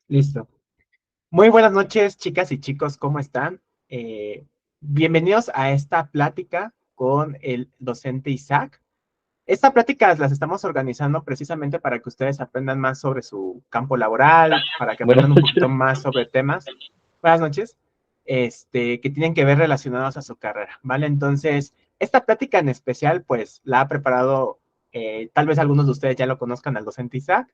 Listo. Muy buenas noches, chicas y chicos, ¿cómo están? Eh, Bienvenidos a esta plática con el docente Isaac. Esta plática las estamos organizando precisamente para que ustedes aprendan más sobre su campo laboral, para que Buenas aprendan un noches. poquito más sobre temas. Buenas noches. Que tienen que ver relacionados a su carrera, ¿vale? Entonces, esta plática en especial, pues, la ha preparado, tal vez algunos de ustedes ya lo conozcan al docente Isaac,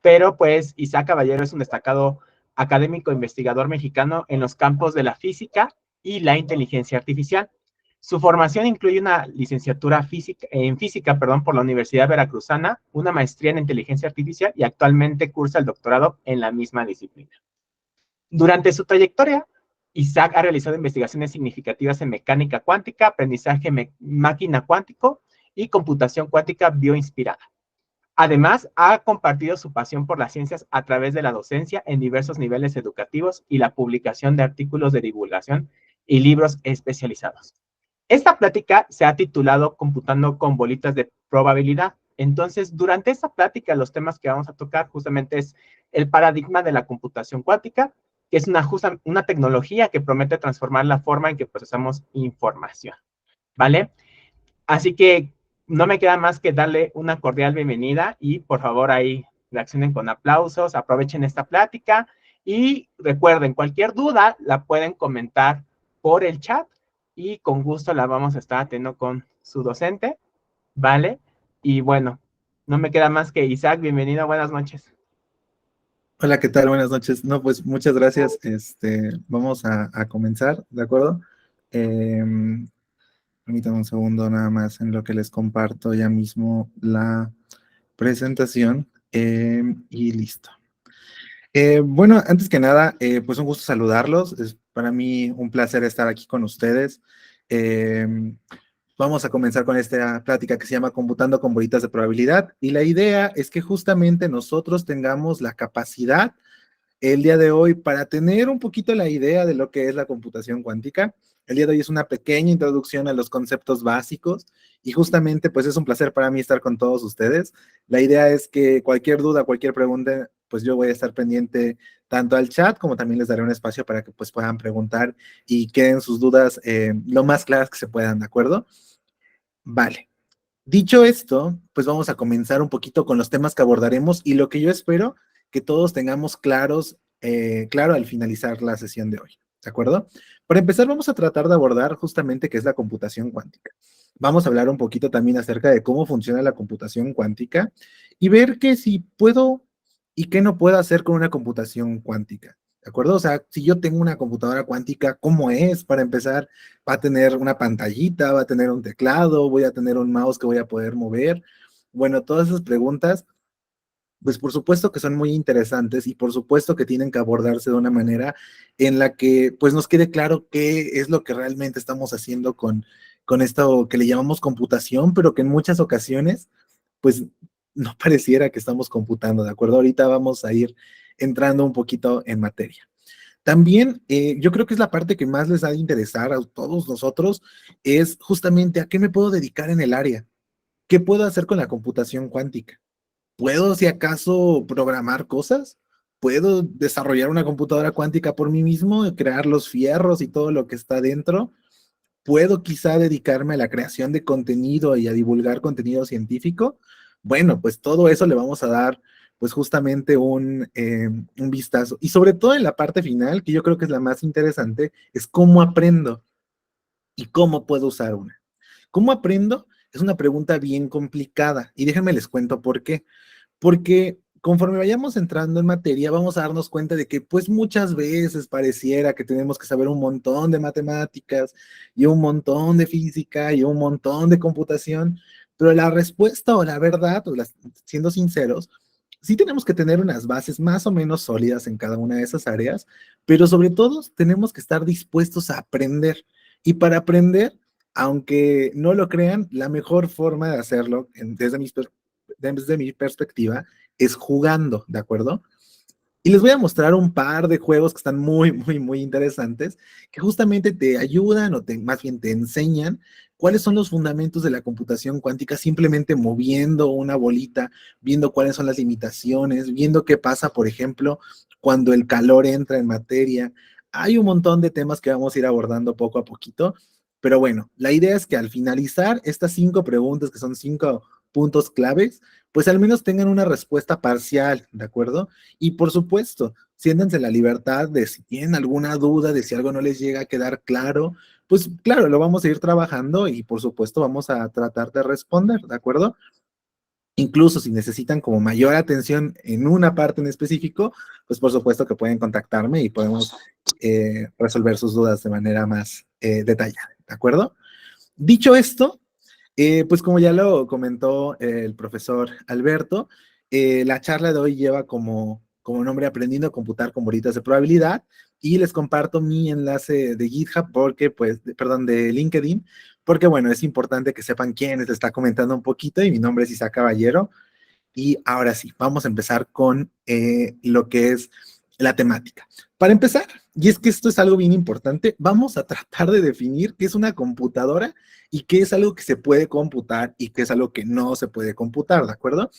pero pues Isaac Caballero es un destacado académico investigador mexicano en los campos de la física y la inteligencia artificial. Su formación incluye una licenciatura en física, perdón, por la Universidad Veracruzana, una maestría en inteligencia artificial y actualmente cursa el doctorado en la misma disciplina. Durante su trayectoria, Isaac ha realizado investigaciones significativas en mecánica cuántica, aprendizaje máquina cuántico y computación cuántica bioinspirada. Además, ha compartido su pasión por las ciencias a través de la docencia en diversos niveles educativos y la publicación de artículos de divulgación y libros especializados. Esta plática se ha titulado Computando con bolitas de probabilidad. Entonces, durante esta plática, los temas que vamos a tocar justamente es el paradigma de la computación cuántica, que es una tecnología que promete transformar la forma en que procesamos información, ¿vale? Así que no me queda más que darle una cordial bienvenida y por favor ahí reaccionen con aplausos, aprovechen esta plática y recuerden, cualquier duda la pueden comentar por el chat y con gusto la vamos a estar atendiendo con su docente, ¿vale? Y bueno, no me queda más que Isaac, bienvenido, buenas noches. Hola, ¿qué tal? Buenas noches. No, pues muchas gracias. Vamos a comenzar, ¿de acuerdo? Permítanme un segundo nada más en lo que les comparto ya mismo la presentación y listo. Bueno, antes que nada, pues un gusto saludarlos. Es para mí un placer estar aquí con ustedes. Eh, Vamos a comenzar con esta plática que se llama Computando con bolitas de probabilidad y la idea es que justamente nosotros tengamos la capacidad el día de hoy para tener un poquito la idea de lo que es la computación cuántica. El día de hoy es una pequeña introducción a los conceptos básicos y justamente pues es un placer para mí estar con todos ustedes. La idea es que cualquier duda, cualquier pregunta, pues yo voy a estar pendiente tanto al chat como también les daré un espacio para que pues puedan preguntar y queden sus dudas lo más claras que se puedan, ¿de acuerdo? Vale. Dicho esto, pues vamos a comenzar un poquito con los temas que abordaremos y lo que yo espero que todos tengamos claro al finalizar la sesión de hoy, ¿de acuerdo? Para empezar, vamos a tratar de abordar justamente qué es la computación cuántica. Vamos a hablar un poquito también acerca de cómo funciona la computación cuántica y ver que si puedo y qué no puedo hacer con una computación cuántica. ¿De acuerdo? O sea, si yo tengo una computadora cuántica, ¿cómo es? Para empezar, va a tener una pantallita, va a tener un teclado, voy a tener un mouse que voy a poder mover. Bueno, todas esas preguntas, pues por supuesto que son muy interesantes y por supuesto que tienen que abordarse de una manera en la que pues nos quede claro qué es lo que realmente estamos haciendo con esto que le llamamos computación, pero que en muchas ocasiones pues no pareciera que estamos computando, ¿de acuerdo? Ahorita vamos a ir entrando un poquito en materia. También yo creo que es la parte que más les ha de interesar a todos nosotros, es justamente a qué me puedo dedicar en el área, qué puedo hacer con la computación cuántica. ¿Puedo, si acaso, programar cosas? ¿Puedo desarrollar una computadora cuántica por mí mismo, crear los fierros y todo lo que está dentro? ¿Puedo quizá dedicarme a la creación de contenido y a divulgar contenido científico? Bueno, pues todo eso le vamos a dar pues justamente un vistazo. Y sobre todo en la parte final, que yo creo que es la más interesante, es cómo aprendo y cómo puedo usar una. ¿Cómo aprendo? Es una pregunta bien complicada y déjenme les cuento por qué. Porque conforme vayamos entrando en materia, vamos a darnos cuenta de que pues muchas veces pareciera que tenemos que saber un montón de matemáticas y un montón de física y un montón de computación, pero la respuesta o la verdad, siendo sinceros, sí tenemos que tener unas bases más o menos sólidas en cada una de esas áreas, pero sobre todo tenemos que estar dispuestos a aprender. Y para aprender, aunque no lo crean, la mejor forma de hacerlo, desde mi perspectiva, es jugando, ¿de acuerdo? Y les voy a mostrar un par de juegos que están muy interesantes, que justamente te ayudan más bien te enseñan cuáles son los fundamentos de la computación cuántica, simplemente moviendo una bolita, viendo cuáles son las limitaciones, viendo qué pasa, por ejemplo, cuando el calor entra en materia. Hay un montón de temas que vamos a ir abordando poco a poquito, pero bueno, la idea es que al finalizar estas 5 preguntas, que son 5 puntos claves, pues al menos tengan una respuesta parcial, ¿de acuerdo? Y por supuesto, siéntanse la libertad de si tienen alguna duda, de si algo no les llega a quedar claro, pues claro, lo vamos a ir trabajando y por supuesto vamos a tratar de responder, ¿de acuerdo? Incluso si necesitan como mayor atención en una parte en específico, pues por supuesto que pueden contactarme y podemos resolver sus dudas de manera más detallada, ¿de acuerdo? Dicho esto, pues como ya lo comentó el profesor Alberto, la charla de hoy lleva como nombre Aprendiendo a computar con bolitas de probabilidad y les comparto mi enlace de GitHub porque, pues, perdón, de LinkedIn, porque bueno, es importante que sepan quién les está comentando un poquito y mi nombre es Isaac Caballero. Y ahora sí, vamos a empezar con lo que es la temática. Para empezar, y es que esto es algo bien importante, vamos a tratar de definir qué es una computadora y qué es algo que se puede computar y qué es algo que no se puede computar, ¿de acuerdo?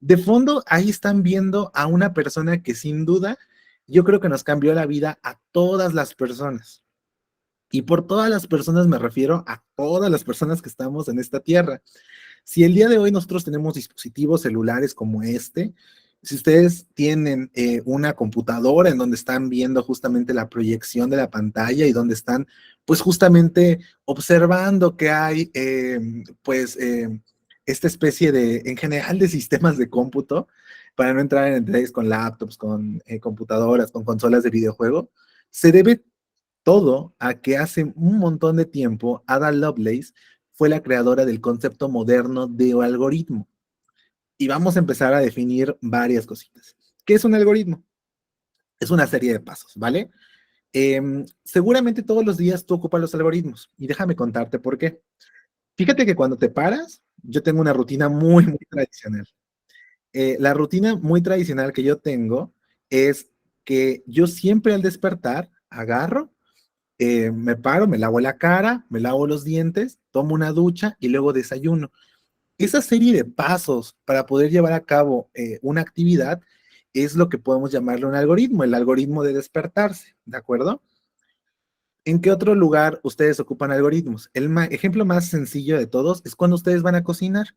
De fondo, ahí están viendo a una persona que sin duda yo creo que nos cambió la vida a todas las personas. Y por todas las personas me refiero a todas las personas que estamos en esta tierra. Si el día de hoy nosotros tenemos dispositivos celulares como este, si ustedes tienen una computadora en donde están viendo justamente la proyección de la pantalla y donde están pues justamente observando que hay esta especie de, en general, de sistemas de cómputo, para no entrar en detalles con laptops, con computadoras, con consolas de videojuego, se debe todo a que hace un montón de tiempo Ada Lovelace fue la creadora del concepto moderno de algoritmo. Y vamos a empezar a definir varias cositas. ¿Qué es un algoritmo? Es una serie de pasos, ¿vale? Seguramente todos los días tú ocupas los algoritmos y déjame contarte por qué. Fíjate que cuando te paras, yo tengo una rutina muy, muy tradicional. La rutina muy tradicional que yo tengo es que yo siempre al despertar agarro, me paro, me lavo la cara, me lavo los dientes, tomo una ducha y luego desayuno. Esa serie de pasos para poder llevar a cabo una actividad es lo que podemos llamarle un algoritmo, el algoritmo de despertarse, ¿de acuerdo? ¿En qué otro lugar ustedes ocupan algoritmos? El ejemplo más sencillo de todos es cuando ustedes van a cocinar.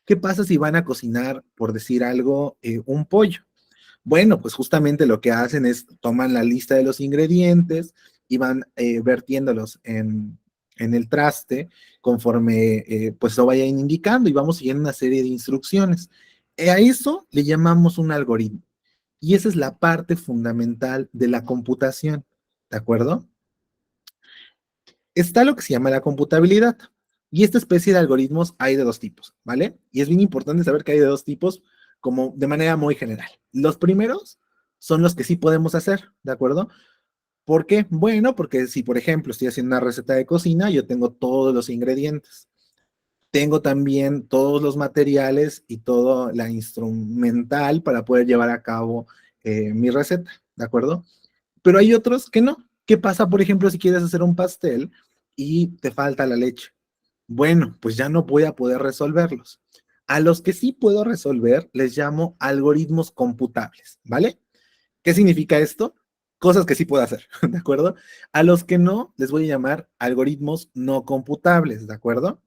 ¿Qué pasa si van a cocinar, por decir algo, un pollo? Bueno, pues justamente lo que hacen es toman la lista de los ingredientes y van vertiéndolos en el traste conforme pues lo vayan indicando y vamos siguiendo una serie de instrucciones. A eso le llamamos un algoritmo y esa es la parte fundamental de la computación, ¿de acuerdo? Está lo que se llama la computabilidad. Y esta especie de algoritmos hay de dos tipos, ¿vale? Y es bien importante saber que hay de dos tipos como de manera muy general. Los primeros son los que sí podemos hacer, ¿de acuerdo? ¿Por qué? Bueno, porque si, por ejemplo, estoy haciendo una receta de cocina, yo tengo todos los ingredientes. Tengo también todos los materiales y toda la instrumental para poder llevar a cabo mi receta, ¿de acuerdo? Pero hay otros que no. ¿Qué pasa, por ejemplo, si quieres hacer un pastel y te falta la leche? Bueno, pues ya no voy a poder resolverlos. A los que sí puedo resolver les llamo algoritmos computables, ¿vale? ¿Qué significa esto? Cosas que sí puedo hacer, ¿de acuerdo? A los que no, les voy a llamar algoritmos no computables, ¿de acuerdo?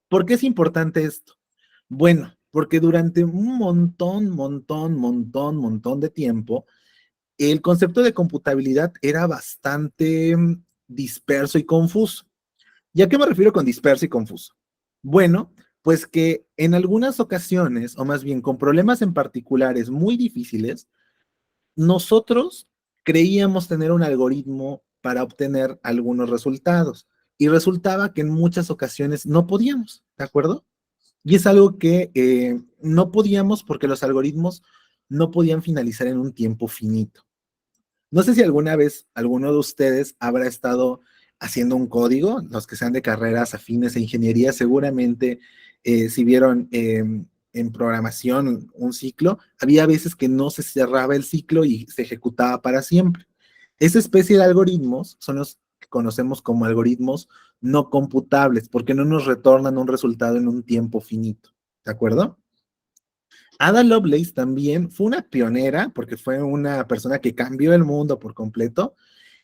¿Por qué es importante esto? Bueno, porque durante un montón de tiempo, el concepto de computabilidad era bastante disperso y confuso. ¿Y a qué me refiero con disperso y confuso? Bueno, pues que en algunas ocasiones, o más bien con problemas en particulares muy difíciles, nosotros creíamos tener un algoritmo para obtener algunos resultados y resultaba que en muchas ocasiones no podíamos, ¿de acuerdo? Y es algo que no podíamos porque los algoritmos no podían finalizar en un tiempo finito. No sé si alguna vez alguno de ustedes habrá estado haciendo un código, los que sean de carreras afines a ingeniería, seguramente si vieron en programación un ciclo, había veces que no se cerraba el ciclo y se ejecutaba para siempre. Esa especie de algoritmos son los que conocemos como algoritmos no computables, porque no nos retornan un resultado en un tiempo finito, ¿de acuerdo? Ada Lovelace también fue una pionera, porque fue una persona que cambió el mundo por completo,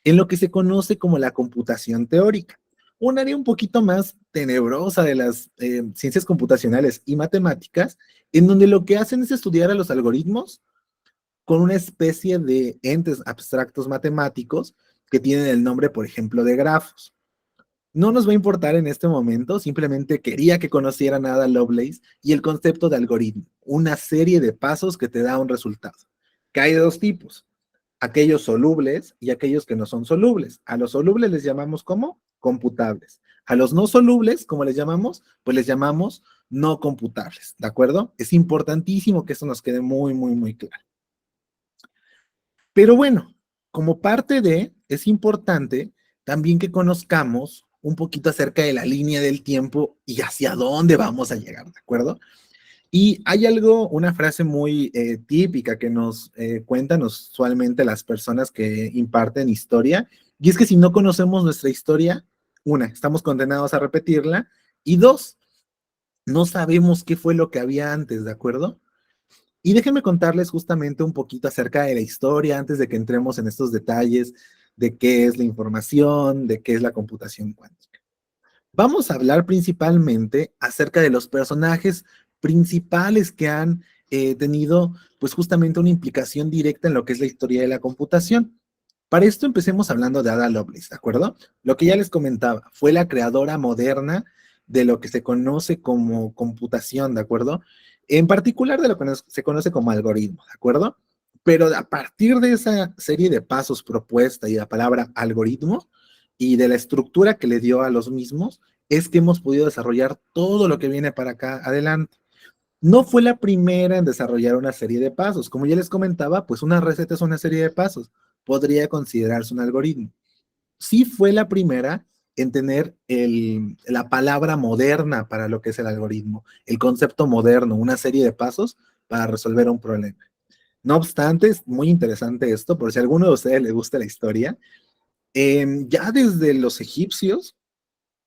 en lo que se conoce como la computación teórica, un área un poquito más tenebrosa de las ciencias computacionales y matemáticas, en donde lo que hacen es estudiar a los algoritmos con una especie de entes abstractos matemáticos que tienen el nombre, por ejemplo, de grafos. No nos va a importar en este momento, simplemente quería que conocieran a Ada Lovelace y el concepto de algoritmo, una serie de pasos que te da un resultado, que hay de dos tipos, aquellos solubles y aquellos que no son solubles. A los solubles les llamamos ¿cómo? Computables. A los no solubles, ¿cómo les llamamos? Pues les llamamos no computables, ¿de acuerdo? Es importantísimo que eso nos quede muy, muy, muy claro. Pero bueno, como parte de, es importante también que conozcamos un poquito acerca de la línea del tiempo y hacia dónde vamos a llegar, ¿de acuerdo? Y hay algo, una frase muy típica que nos cuentan usualmente las personas que imparten historia, y es que si no conocemos nuestra historia, una, estamos condenados a repetirla, y dos, no sabemos qué fue lo que había antes, ¿de acuerdo? Y déjenme contarles justamente un poquito acerca de la historia antes de que entremos en estos detalles de qué es la información, de qué es la computación cuántica. Vamos a hablar principalmente acerca de los personajes principales que han tenido pues justamente una implicación directa en lo que es la historia de la computación. Para esto empecemos hablando de Ada Lovelace, ¿de acuerdo? Lo que ya les comentaba, fue la creadora moderna de lo que se conoce como computación, ¿de acuerdo? En particular de lo que se conoce como algoritmo, ¿de acuerdo? Pero a partir de esa serie de pasos propuesta y la palabra algoritmo y de la estructura que le dio a los mismos, es que hemos podido desarrollar todo lo que viene para acá adelante. No fue la primera en desarrollar una serie de pasos. Como ya les comentaba, pues una receta es una serie de pasos. Podría considerarse un algoritmo. Sí fue la primera en tener la palabra moderna para lo que es el algoritmo, el concepto moderno, una serie de pasos para resolver un problema. No obstante, es muy interesante esto, por si a alguno de ustedes le gusta la historia, ya desde los egipcios,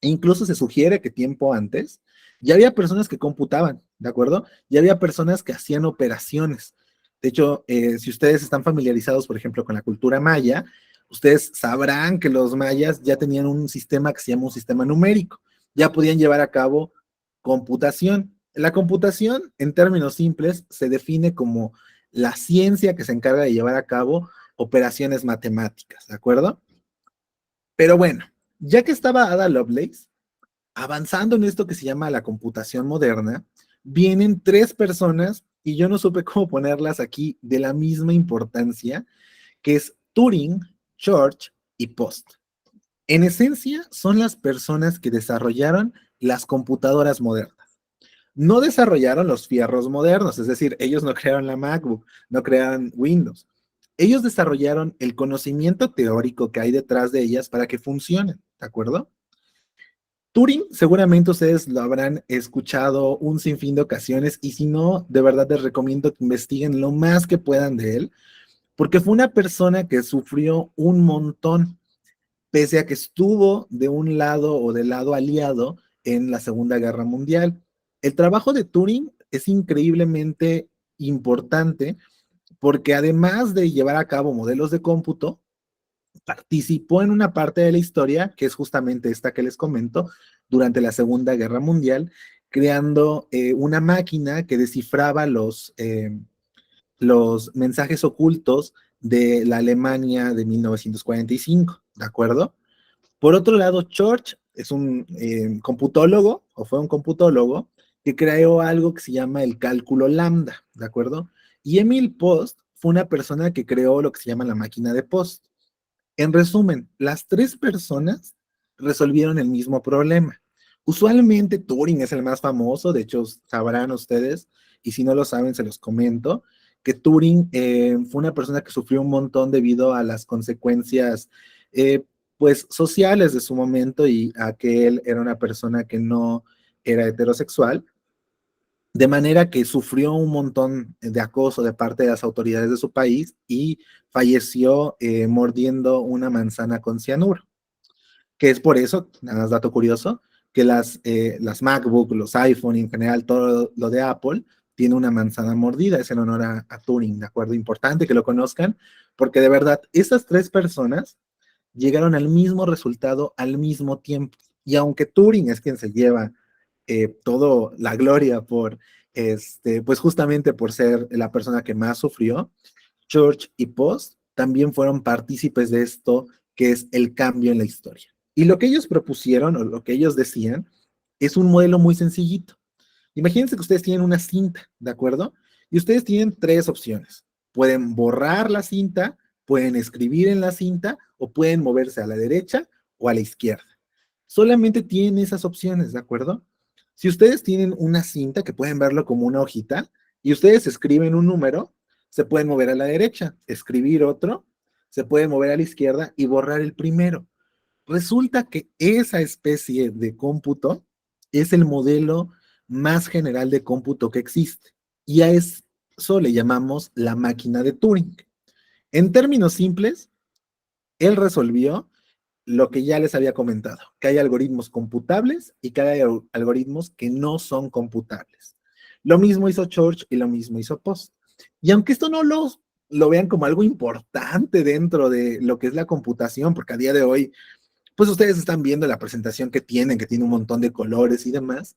e incluso se sugiere que tiempo antes, ya había personas que computaban, ¿de acuerdo? Ya había personas que hacían operaciones. De hecho, si ustedes están familiarizados, por ejemplo, con la cultura maya, ustedes sabrán que los mayas ya tenían un sistema que se llama un sistema numérico. Ya podían llevar a cabo computación. La computación, en términos simples, se define como la ciencia que se encarga de llevar a cabo operaciones matemáticas, ¿de acuerdo? Pero bueno, ya que estaba Ada Lovelace, avanzando en esto que se llama la computación moderna, vienen tres personas, y yo no supe cómo ponerlas aquí, de la misma importancia, que es Turing, Church y Post. En esencia, son las personas que desarrollaron las computadoras modernas. No desarrollaron los fierros modernos, es decir, ellos no crearon la MacBook, no crearon Windows. Ellos desarrollaron el conocimiento teórico que hay detrás de ellas para que funcionen, ¿de acuerdo? Turing, seguramente ustedes lo habrán escuchado un sinfín de ocasiones y si no, de verdad les recomiendo que investiguen lo más que puedan de él, porque fue una persona que sufrió un montón, pese a que estuvo de un lado o del lado aliado en la Segunda Guerra Mundial. El trabajo de Turing es increíblemente importante porque además de llevar a cabo modelos de cómputo, participó en una parte de la historia, que es justamente esta que les comento, durante la Segunda Guerra Mundial, creando una máquina que descifraba los mensajes ocultos de la Alemania de 1945, ¿de acuerdo? Por otro lado, Church es un computólogo, o fue un computólogo, que creó algo que se llama el cálculo lambda, ¿de acuerdo? Y Emil Post fue una persona que creó lo que se llama la máquina de Post. En resumen, las tres personas resolvieron el mismo problema. Usualmente Turing es el más famoso, de hecho sabrán ustedes, y si no lo saben se los comento, que Turing fue una persona que sufrió un montón debido a las consecuencias eh, pues sociales de su momento y a que él era una persona que no era heterosexual, de manera que sufrió un montón de acoso de parte de las autoridades de su país y falleció mordiendo una manzana con cianuro, que es por eso, nada más dato curioso, que las MacBook, los iPhone y en general todo lo de Apple tiene una manzana mordida, es en honor a Turing, ¿de acuerdo? Importante que lo conozcan, porque de verdad, esas tres personas llegaron al mismo resultado al mismo tiempo. Y aunque Turing es quien se lleva toda la gloria por, pues justamente por ser la persona que más sufrió, Church y Post también fueron partícipes de esto que es el cambio en la historia. Y lo que ellos propusieron o lo que ellos decían es un modelo muy sencillito. Imagínense que ustedes tienen una cinta, ¿de acuerdo? Y ustedes tienen tres opciones. Pueden borrar la cinta, pueden escribir en la cinta o pueden moverse a la derecha o a la izquierda. Solamente tienen esas opciones, ¿de acuerdo? Si ustedes tienen una cinta que pueden verlo como una hojita y ustedes escriben un número, se pueden mover a la derecha, escribir otro, se pueden mover a la izquierda y borrar el primero. Resulta que esa especie de cómputo es el modelo más general de cómputo que existe. Y a eso le llamamos la máquina de Turing. En términos simples, él resolvió lo que ya les había comentado, que hay algoritmos computables y que hay algoritmos que no son computables. Lo mismo hizo Church y lo mismo hizo Post. Y aunque esto no lo vean como algo importante dentro de lo que es la computación, porque a día de hoy pues ustedes están viendo la presentación que tiene un montón de colores y demás.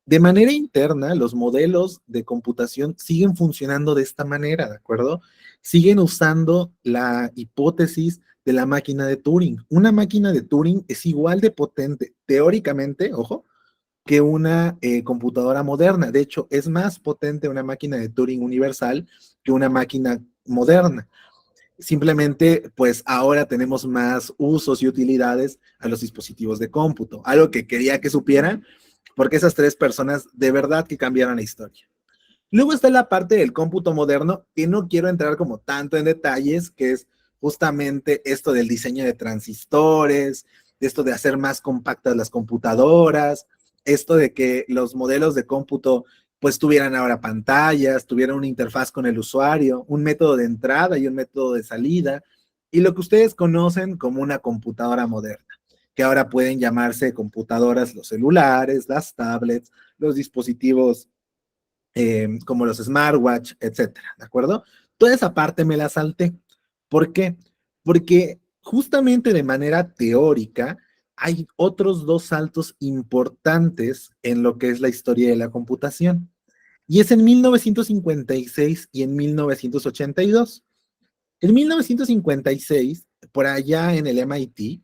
De manera interna, los modelos de computación siguen funcionando de esta manera, ¿de acuerdo? Siguen usando la hipótesis de la máquina de Turing. Una máquina de Turing es igual de potente, teóricamente, ojo, que una computadora moderna. De hecho, es más potente una máquina de Turing universal que una máquina moderna. Simplemente, pues ahora tenemos más usos y utilidades a los dispositivos de cómputo. Algo que quería que supieran, porque esas tres personas de verdad que cambiaron la historia. Luego está la parte del cómputo moderno, que no quiero entrar como tanto en detalles, que es justamente esto del diseño de transistores, esto de hacer más compactas las computadoras, esto de que los modelos de cómputo pues tuvieran ahora pantallas, tuvieran una interfaz con el usuario, un método de entrada y un método de salida, y lo que ustedes conocen como una computadora moderna, que ahora pueden llamarse computadoras los celulares, las tablets, los dispositivos como los smartwatch, etcétera, ¿de acuerdo? Toda esa parte me la salté. ¿Por qué? Porque justamente de manera teórica hay otros dos saltos importantes en lo que es la historia de la computación. Y es en 1956 y en 1982. En 1956, por allá en el MIT,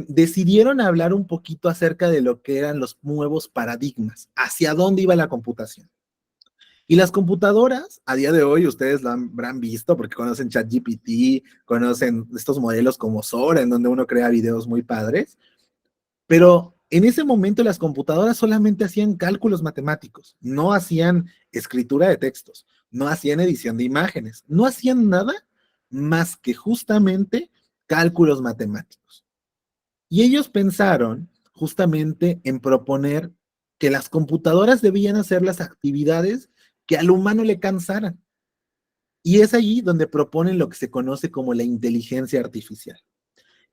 decidieron hablar un poquito acerca de lo que eran los nuevos paradigmas, hacia dónde iba la computación. Y las computadoras, a día de hoy, ustedes la habrán visto porque conocen ChatGPT, conocen estos modelos como Sora, en donde uno crea videos muy padres, pero en ese momento las computadoras solamente hacían cálculos matemáticos, no hacían escritura de textos, no hacían edición de imágenes, no hacían nada más que justamente cálculos matemáticos. Y ellos pensaron justamente en proponer que las computadoras debían hacer las actividades que al humano le cansaran. Y es allí donde proponen lo que se conoce como la inteligencia artificial.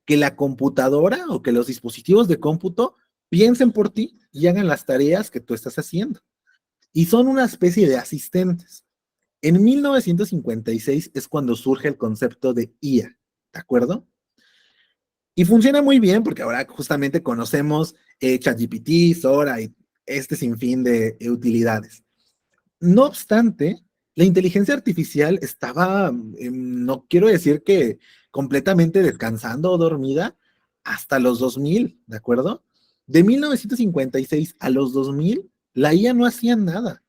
Que la computadora o que los dispositivos de cómputo piensen por ti y hagan las tareas que tú estás haciendo. Y son una especie de asistentes. En 1956 es cuando surge el concepto de IA, ¿de acuerdo? Y funciona muy bien porque ahora justamente conocemos ChatGPT, Sora y este sinfín de utilidades. No obstante, la inteligencia artificial estaba, no quiero decir que completamente descansando o dormida, hasta los 2000, ¿de acuerdo? De 1956 a los 2000, la IA no hacía nada.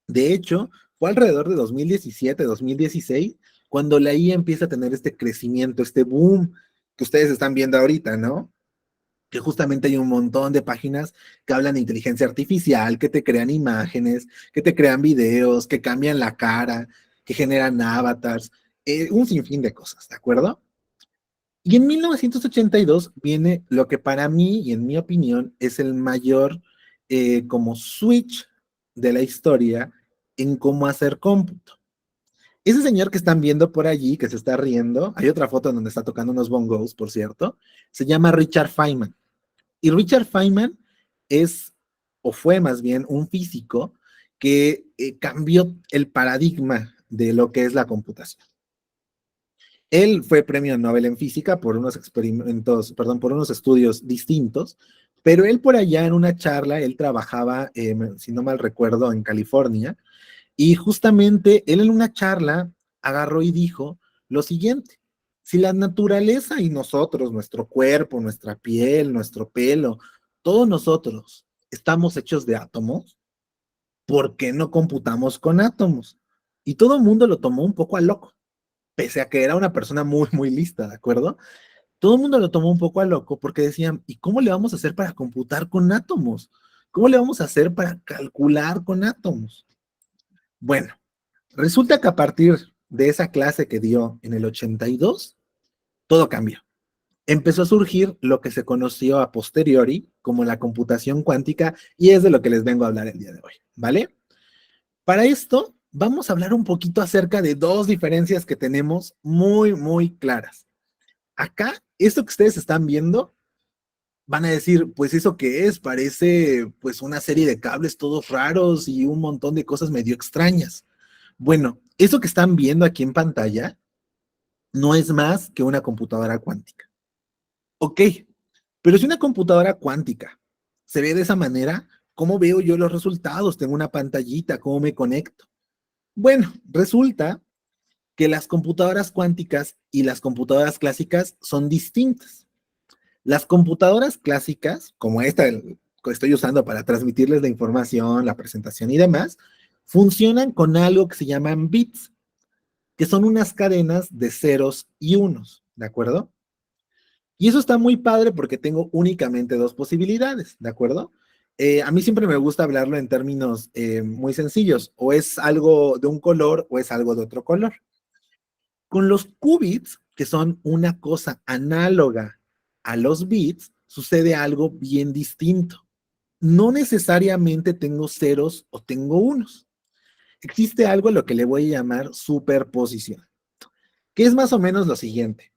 De hecho, fue alrededor de 2017, 2016, cuando la IA empieza a tener este crecimiento, este boom que ustedes están viendo ahorita, ¿no? Que justamente hay un montón de páginas que hablan de inteligencia artificial, que te crean imágenes, que te crean videos, que cambian la cara, que generan avatars, un sinfín de cosas, ¿de acuerdo? Y en 1982 viene lo que para mí y en mi opinión es el mayor como switch de la historia en cómo hacer cómputo. Ese señor que están viendo por allí, que se está riendo, hay otra foto en donde está tocando unos bongos, por cierto, se llama Richard Feynman. Y Richard Feynman es, o fue más bien, un físico que cambió el paradigma de lo que es la computación. Él fue premio Nobel en física por unos experimentos, perdón, por unos estudios distintos, pero él por allá en una charla, él trabajaba, si no mal recuerdo, en California, y justamente él en una charla agarró y dijo lo siguiente: si la naturaleza y nosotros, nuestro cuerpo, nuestra piel, nuestro pelo, todos nosotros estamos hechos de átomos, ¿por qué no computamos con átomos? Y todo el mundo lo tomó un poco a loco, pese a que era una persona muy, muy lista, ¿de acuerdo? Todo el mundo lo tomó un poco a loco porque decían, ¿y cómo le vamos a hacer para computar con átomos? ¿Cómo le vamos a hacer para calcular con átomos? Bueno, resulta que a partir de esa clase que dio en el 82, todo cambió. Empezó a surgir lo que se conoció a posteriori como la computación cuántica y es de lo que les vengo a hablar el día de hoy, ¿vale? Para esto, vamos a hablar un poquito acerca de dos diferencias que tenemos muy, muy claras. Acá, esto que ustedes están viendo, van a decir, pues eso que es, parece pues una serie de cables todos raros y un montón de cosas medio extrañas. Bueno, eso que están viendo aquí en pantalla no es más que una computadora cuántica. Ok, pero si una computadora cuántica se ve de esa manera, ¿cómo veo yo los resultados? Tengo una pantallita, ¿cómo me conecto? Bueno, resulta que las computadoras cuánticas y las computadoras clásicas son distintas. Las computadoras clásicas, como esta que estoy usando para transmitirles la información, la presentación y demás, funcionan con algo que se llaman bits, que son unas cadenas de ceros y unos, ¿de acuerdo? Y eso está muy padre porque tengo únicamente dos posibilidades, ¿de acuerdo? A mí siempre me gusta hablarlo en términos muy sencillos, o es algo de un color o es algo de otro color. Con los qubits, que son una cosa análoga a los bits, sucede algo bien distinto. No necesariamente tengo ceros o tengo unos. Existe algo a lo que le voy a llamar superposición, que es más o menos lo siguiente.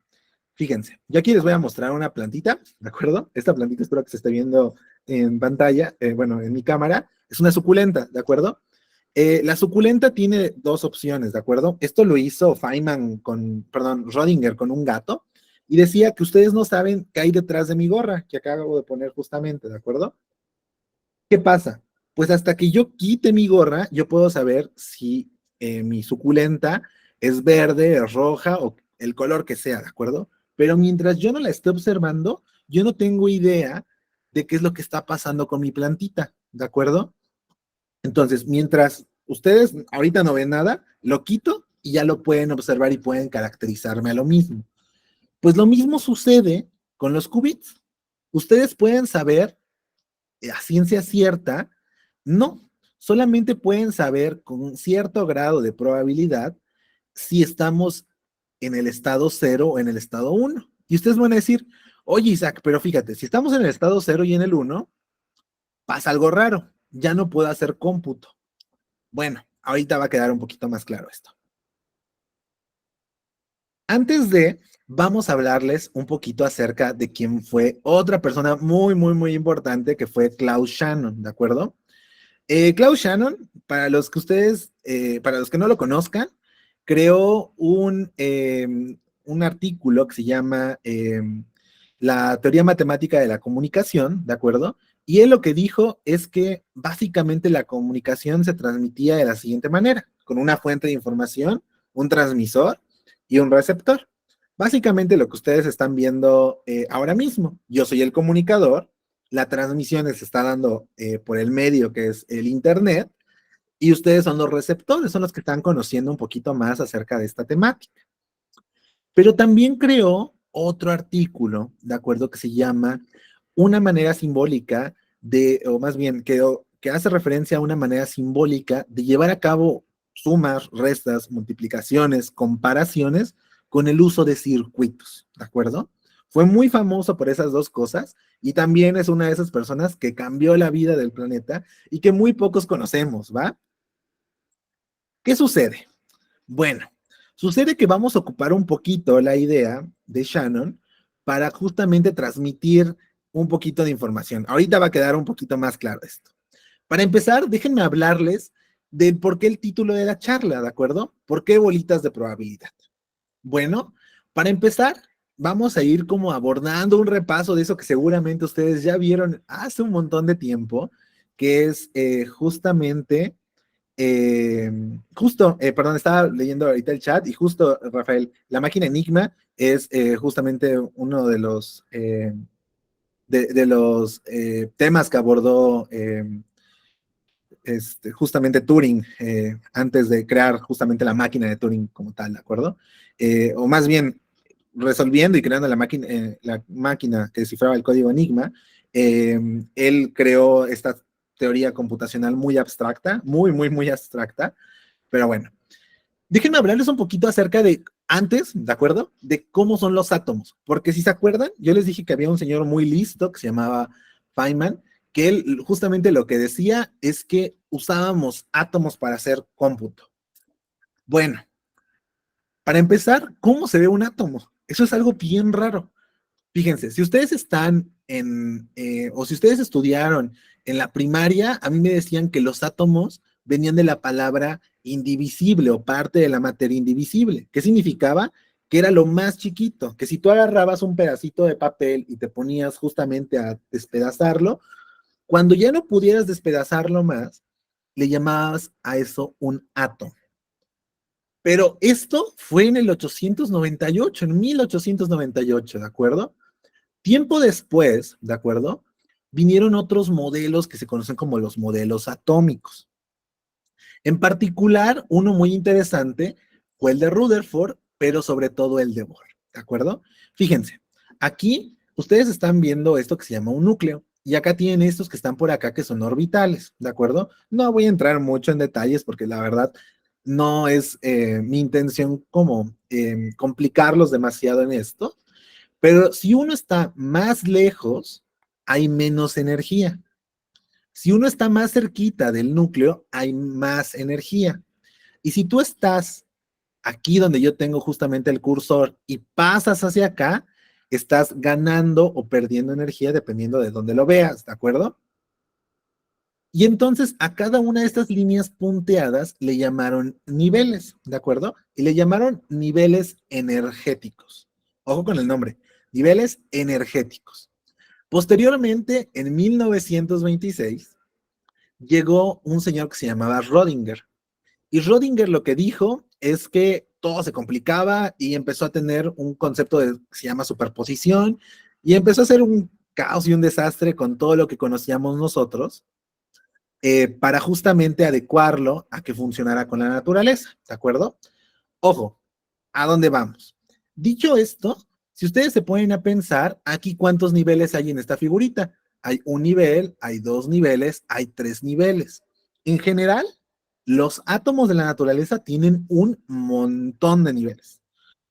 Fíjense, yo aquí les voy a mostrar una plantita, ¿de acuerdo? Esta plantita espero que se esté viendo en pantalla, bueno, en mi cámara. Es una suculenta, ¿de acuerdo? La suculenta tiene dos opciones, ¿de acuerdo? Esto lo hizo Feynman perdón, Schrödinger con un gato y decía que ustedes no saben qué hay detrás de mi gorra, que acabo de poner justamente, ¿de acuerdo? ¿Qué pasa? Pues hasta que yo quite mi gorra, yo puedo saber si mi suculenta es verde, es roja o el color que sea, ¿de acuerdo? Pero mientras yo no la esté observando, yo no tengo idea de qué es lo que está pasando con mi plantita, ¿de acuerdo? Entonces, mientras ustedes ahorita no ven nada, lo quito y ya lo pueden observar y pueden caracterizarme a lo mismo. Pues lo mismo sucede con los qubits. Ustedes pueden saber a ciencia cierta, no, solamente pueden saber con un cierto grado de probabilidad si estamos en el estado cero o en el estado uno. Y ustedes van a decir, oye Isaac, pero fíjate, si estamos en el estado cero y en el uno, pasa algo raro, ya no puedo hacer cómputo. Bueno, ahorita va a quedar un poquito más claro esto. Antes de, vamos a hablarles un poquito acerca de quién fue otra persona muy, muy, muy importante, que fue Klaus Shannon, ¿de acuerdo? Klaus Shannon, para los que no lo conozcan, creó un artículo que se llama La teoría matemática de la comunicación, ¿de acuerdo? Y él lo que dijo es que básicamente la comunicación se transmitía de la siguiente manera, con una fuente de información, un transmisor y un receptor. Básicamente lo que ustedes están viendo ahora mismo. Yo soy el comunicador, la transmisión se está dando por el medio que es el Internet, y ustedes son los receptores, son los que están conociendo un poquito más acerca de esta temática. Pero también creó otro artículo, ¿de acuerdo? Que se llama Una manera simbólica o más bien, que hace referencia a una manera simbólica de llevar a cabo sumas, restas, multiplicaciones, comparaciones con el uso de circuitos, ¿de acuerdo? Fue muy famoso por esas dos cosas y también es una de esas personas que cambió la vida del planeta y que muy pocos conocemos, ¿va? ¿Qué sucede? Bueno, sucede que vamos a ocupar un poquito la idea de Shannon para justamente transmitir un poquito de información. Ahorita va a quedar un poquito más claro esto. Para empezar, déjenme hablarles del por qué el título de la charla, ¿de acuerdo? ¿Por qué bolitas de probabilidad? Bueno, para empezar, vamos a ir como abordando un repaso de eso que seguramente ustedes ya vieron hace un montón de tiempo, que es justamente, perdón, estaba leyendo ahorita el chat y justo, Rafael, la máquina Enigma es justamente uno de los temas que abordó justamente Turing antes de crear justamente la máquina de Turing como tal, ¿de acuerdo? O más bien, resolviendo y creando la máquina que descifraba el código Enigma, él creó esta teoría computacional muy abstracta, muy, muy, muy abstracta, pero bueno, déjenme hablarles un poquito acerca de antes, ¿de acuerdo? De cómo son los átomos, porque si se acuerdan, yo les dije que había un señor muy listo que se llamaba Feynman, que él justamente lo que decía es que usábamos átomos para hacer cómputo. Bueno, para empezar, ¿cómo se ve un átomo? Eso es algo bien raro. Fíjense, si ustedes están o si ustedes estudiaron en la primaria, a mí me decían que los átomos venían de la palabra indivisible o parte de la materia indivisible. ¿Qué significaba? Que era lo más chiquito, que si tú agarrabas un pedacito de papel y te ponías justamente a despedazarlo, cuando ya no pudieras despedazarlo más, le llamabas a eso un átomo. Pero esto fue en el 898, en 1898, ¿de acuerdo? Tiempo después, ¿de acuerdo? Vinieron otros modelos que se conocen como los modelos atómicos. En particular, uno muy interesante fue el de Rutherford, pero sobre todo el de Bohr, ¿de acuerdo? Fíjense, aquí ustedes están viendo esto que se llama un núcleo, y acá tienen estos que están por acá que son orbitales, ¿de acuerdo? No voy a entrar mucho en detalles porque la verdad no es mi intención como complicarlos demasiado en esto, pero si uno está más lejos, hay menos energía. Si uno está más cerquita del núcleo, hay más energía. Y si tú estás aquí donde yo tengo justamente el cursor y pasas hacia acá, estás ganando o perdiendo energía dependiendo de dónde lo veas, ¿de acuerdo? Y entonces a cada una de estas líneas punteadas le llamaron niveles, ¿de acuerdo? Y le llamaron niveles energéticos. Ojo con el nombre, niveles energéticos. Posteriormente, en 1926, llegó un señor que se llamaba Rödinger. Y Rödinger lo que dijo es que todo se complicaba y empezó a tener un concepto que se llama superposición y empezó a hacer un caos y un desastre con todo lo que conocíamos nosotros para justamente adecuarlo a que funcionara con la naturaleza, ¿de acuerdo? Ojo, ¿a dónde vamos? Dicho esto, si ustedes se ponen a pensar, aquí cuántos niveles hay en esta figurita. Hay un nivel, hay dos niveles, hay tres niveles. En general, los átomos de la naturaleza tienen un montón de niveles.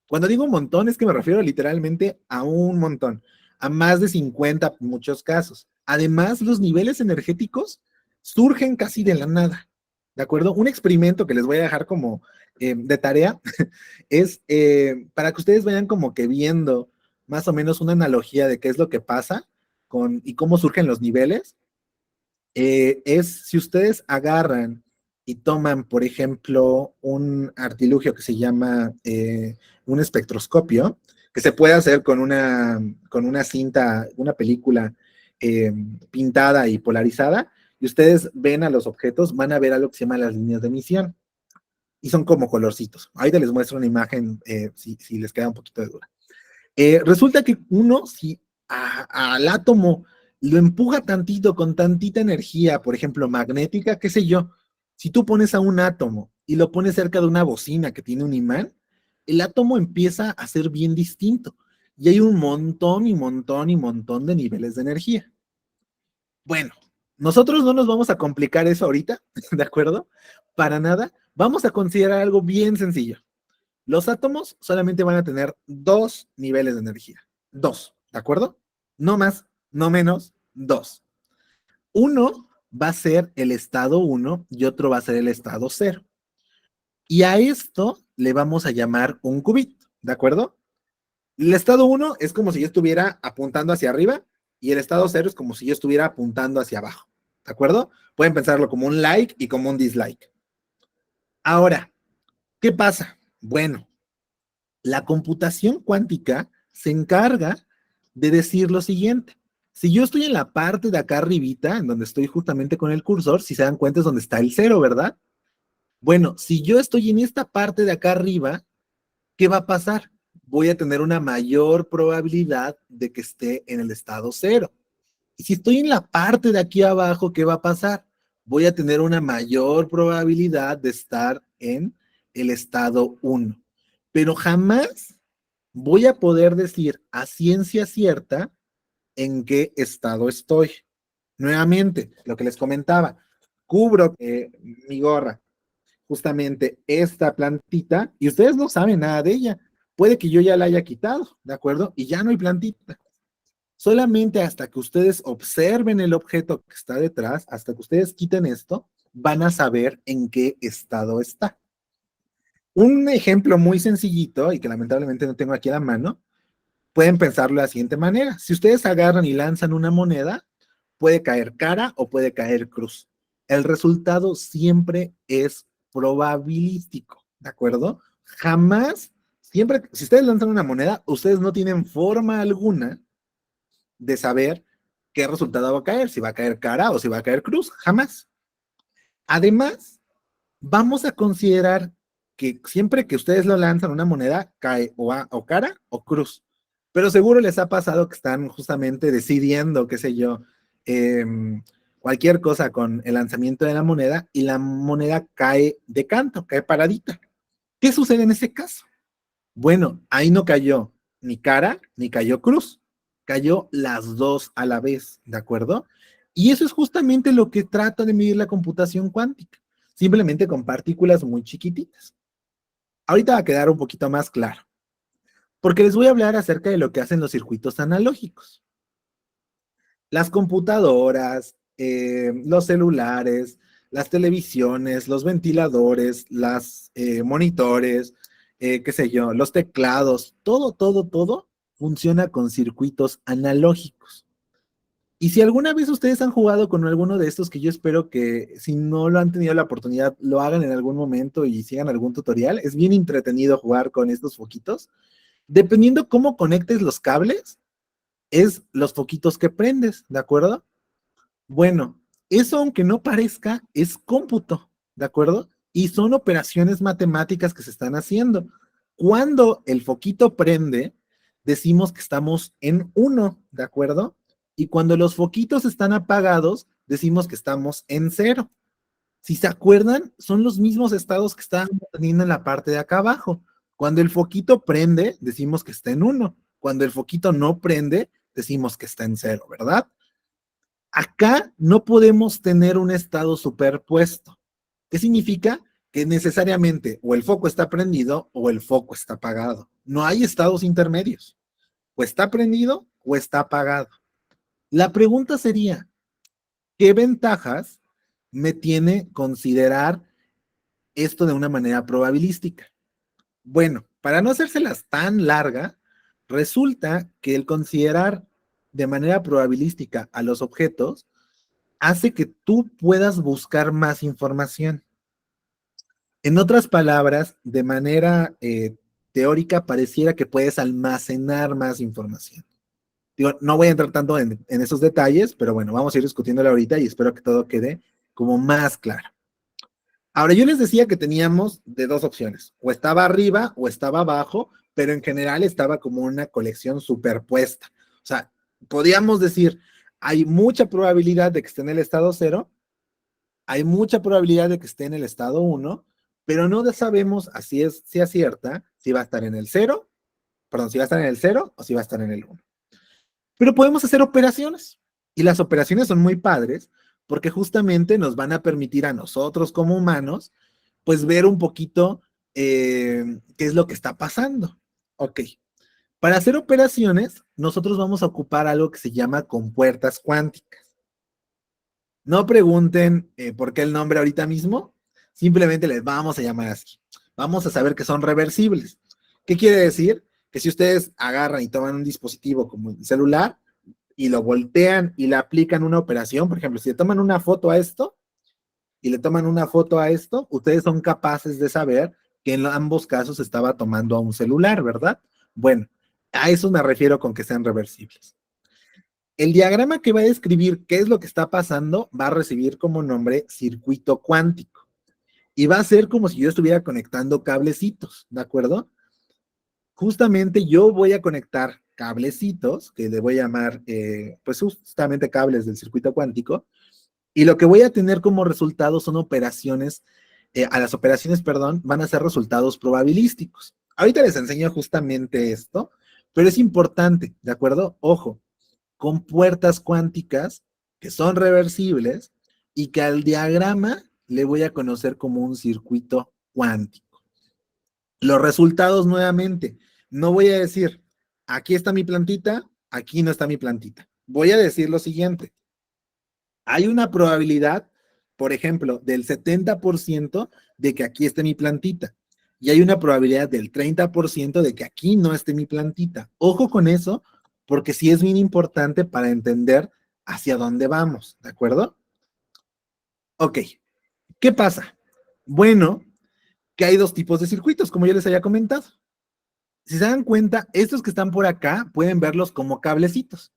Cuando digo un montón es que me refiero literalmente a un montón, a más de 50 en muchos casos. Además, los niveles energéticos surgen casi de la nada, ¿de acuerdo? Un experimento que les voy a dejar como de tarea es para que ustedes vayan como que viendo más o menos una analogía de qué es lo que pasa y cómo surgen los niveles. Es si ustedes agarran y toman, por ejemplo, un artilugio que se llama un espectroscopio, que se puede hacer con una cinta, una película pintada y polarizada, y ustedes ven a los objetos, van a ver algo que se llama las líneas de emisión, y son como colorcitos. Ahorita les muestro una imagen si les queda un poquito de duda. Resulta que uno, si al átomo lo empuja tantito, con tantita energía, por ejemplo, magnética, qué sé yo, si tú pones a un átomo y lo pones cerca de una bocina que tiene un imán, el átomo empieza a ser bien distinto. Y hay un montón y montón y montón de niveles de energía. Bueno, nosotros no nos vamos a complicar eso ahorita, ¿de acuerdo? Para nada. Vamos a considerar algo bien sencillo. Los átomos solamente van a tener dos niveles de energía. Dos, ¿de acuerdo? No más, no menos, dos. Uno va a ser el estado 1 y otro va a ser el estado 0. Y a esto le vamos a llamar un qubit, ¿de acuerdo? El estado 1 es como si yo estuviera apuntando hacia arriba y el estado 0 es como si yo estuviera apuntando hacia abajo, ¿de acuerdo? Pueden pensarlo como un like y como un dislike. Ahora, ¿qué pasa? Bueno, la computación cuántica se encarga de decir lo siguiente. Si yo estoy en la parte de acá arribita, en donde estoy justamente con el cursor, si se dan cuenta es donde está el cero, ¿verdad? Bueno, si yo estoy en esta parte de acá arriba, ¿qué va a pasar? Voy a tener una mayor probabilidad de que esté en el estado cero. Y si estoy en la parte de aquí abajo, ¿qué va a pasar? Voy a tener una mayor probabilidad de estar en el estado uno. Pero jamás voy a poder decir a ciencia cierta en qué estado estoy. Nuevamente, lo que les comentaba, cubro mi gorra, justamente esta plantita, y ustedes no saben nada de ella. Puede que yo ya la haya quitado, ¿de acuerdo? Y ya no hay plantita. Solamente hasta que ustedes observen el objeto que está detrás, hasta que ustedes quiten esto, van a saber en qué estado está. Un ejemplo muy sencillito y que lamentablemente no tengo aquí a la mano, pueden pensarlo de la siguiente manera. Si ustedes agarran y lanzan una moneda, puede caer cara o puede caer cruz. El resultado siempre es probabilístico, ¿de acuerdo? Jamás, siempre, si ustedes lanzan una moneda, ustedes no tienen forma alguna de saber qué resultado va a caer, si va a caer cara o si va a caer cruz, jamás. Además, vamos a considerar que siempre que ustedes lo lanzan una moneda, cae o cara o cruz. Pero seguro les ha pasado que están justamente decidiendo, qué sé yo, eh, cualquier cosa con el lanzamiento de la moneda y la moneda cae de canto, cae paradita. ¿Qué sucede en ese caso? Bueno, ahí no cayó ni cara ni cayó cruz, cayó las dos a la vez, ¿de acuerdo? Y eso es justamente lo que trata de medir la computación cuántica, simplemente con partículas muy chiquititas. Ahorita va a quedar un poquito más claro, porque les voy a hablar acerca de lo que hacen los circuitos analógicos. Las computadoras, los celulares, las televisiones, los ventiladores, las monitores, qué sé yo, los teclados, todo funciona con circuitos analógicos. Y si alguna vez ustedes han jugado con alguno de estos, que yo espero que si no lo han tenido la oportunidad, lo hagan en algún momento y sigan algún tutorial, es bien entretenido jugar con estos foquitos. Dependiendo cómo conectes los cables, es los foquitos que prendes, ¿de acuerdo? Bueno, eso aunque no parezca, es cómputo, ¿de acuerdo? Y son operaciones matemáticas que se están haciendo. Cuando el foquito prende, decimos que estamos en uno, ¿de acuerdo? Y cuando los foquitos están apagados, decimos que estamos en cero. Si se acuerdan, son los mismos estados que están teniendo en la parte de acá abajo. Cuando el foquito prende, decimos que está en uno. Cuando el foquito no prende, decimos que está en cero, ¿verdad? Acá no podemos tener un estado superpuesto. ¿Qué significa? Que necesariamente o el foco está prendido o el foco está apagado. No hay estados intermedios. O está prendido o está apagado. La pregunta sería, ¿qué ventajas me tiene considerar esto de una manera probabilística? Bueno, para no hacérselas tan larga, resulta que el considerar de manera probabilística a los objetos hace que tú puedas buscar más información. En otras palabras, de manera teórica, pareciera que puedes almacenar más información. Digo, no voy a entrar tanto en esos detalles, pero bueno, vamos a ir discutiéndolo ahorita y espero que todo quede como más claro. Ahora, yo les decía que teníamos de dos opciones, o estaba arriba o estaba abajo, pero en general estaba como una colección superpuesta. O sea, podíamos decir, hay mucha probabilidad de que esté en el estado cero, hay mucha probabilidad de que esté en el estado uno, pero no sabemos, así es, si acierta, si va a estar en el cero, perdón, si va a estar en el cero o si va a estar en el uno. Pero podemos hacer operaciones, y las operaciones son muy padres porque justamente nos van a permitir a nosotros como humanos, pues ver un poquito qué es lo que está pasando. Ok, para hacer operaciones, nosotros vamos a ocupar algo que se llama compuertas cuánticas. No pregunten por qué el nombre ahorita mismo, simplemente les vamos a llamar así. Vamos a saber que son reversibles. ¿Qué quiere decir? Que si ustedes agarran y toman un dispositivo como el celular y lo voltean y le aplican una operación, por ejemplo, si le toman una foto a esto, y le toman una foto a esto, ustedes son capaces de saber que en ambos casos estaba tomando a un celular, ¿verdad? Bueno, a eso me refiero con que sean reversibles. El diagrama que va a describir qué es lo que está pasando va a recibir como nombre circuito cuántico y va a ser como si yo estuviera conectando cablecitos, ¿de acuerdo? Justamente yo voy a conectar cablecitos, que le voy a llamar, pues justamente cables del circuito cuántico, y lo que voy a tener como resultado son operaciones, a las operaciones, perdón, van a ser resultados probabilísticos. Ahorita les enseño justamente esto, pero es importante, ¿de acuerdo? Ojo, con puertas cuánticas que son reversibles y que al diagrama le voy a conocer como un circuito cuántico. Los resultados nuevamente, no voy a decir, aquí está mi plantita, aquí no está mi plantita. Voy a decir lo siguiente, hay una probabilidad, por ejemplo, del 70% de que aquí esté mi plantita. Y hay una probabilidad del 30% de que aquí no esté mi plantita. Ojo con eso, porque sí es bien importante para entender hacia dónde vamos, ¿de acuerdo? Ok, ¿qué pasa? Bueno, que hay dos tipos de circuitos, como yo les había comentado. Si se dan cuenta, estos que están por acá pueden verlos como cablecitos.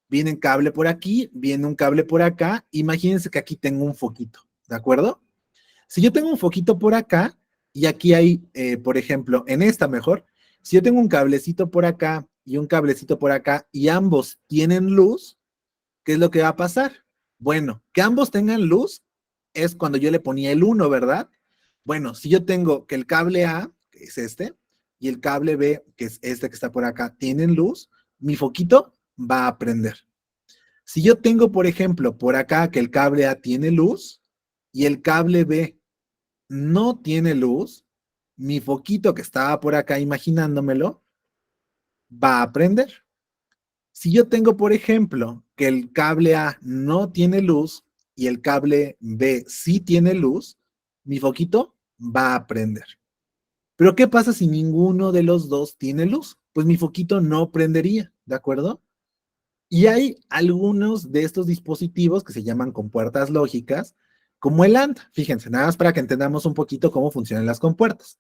Viene un cable por aquí, viene un cable por acá. Imagínense que aquí tengo un foquito, ¿de acuerdo? Si yo tengo un foquito por acá y aquí hay, por ejemplo, en esta mejor, si yo tengo un cablecito por acá y un cablecito por acá y ambos tienen luz, ¿qué es lo que va a pasar? Bueno, que ambos tengan luz es cuando yo le ponía el uno, ¿verdad? Bueno, si yo tengo que el cable A, que es este, y el cable B, que es este que está por acá, tienen luz, mi foquito va a prender. Si yo tengo, por ejemplo, por acá que el cable A tiene luz y el cable B no tiene luz, mi foquito que estaba por acá imaginándomelo va a prender. Si yo tengo, por ejemplo, que el cable A no tiene luz y el cable B sí tiene luz, mi foquito va a prender. Pero ¿qué pasa si ninguno de los dos tiene luz? Pues mi foquito no prendería, ¿de acuerdo? Y hay algunos de estos dispositivos que se llaman compuertas lógicas, como el AND. Fíjense, nada más para que entendamos un poquito cómo funcionan las compuertas.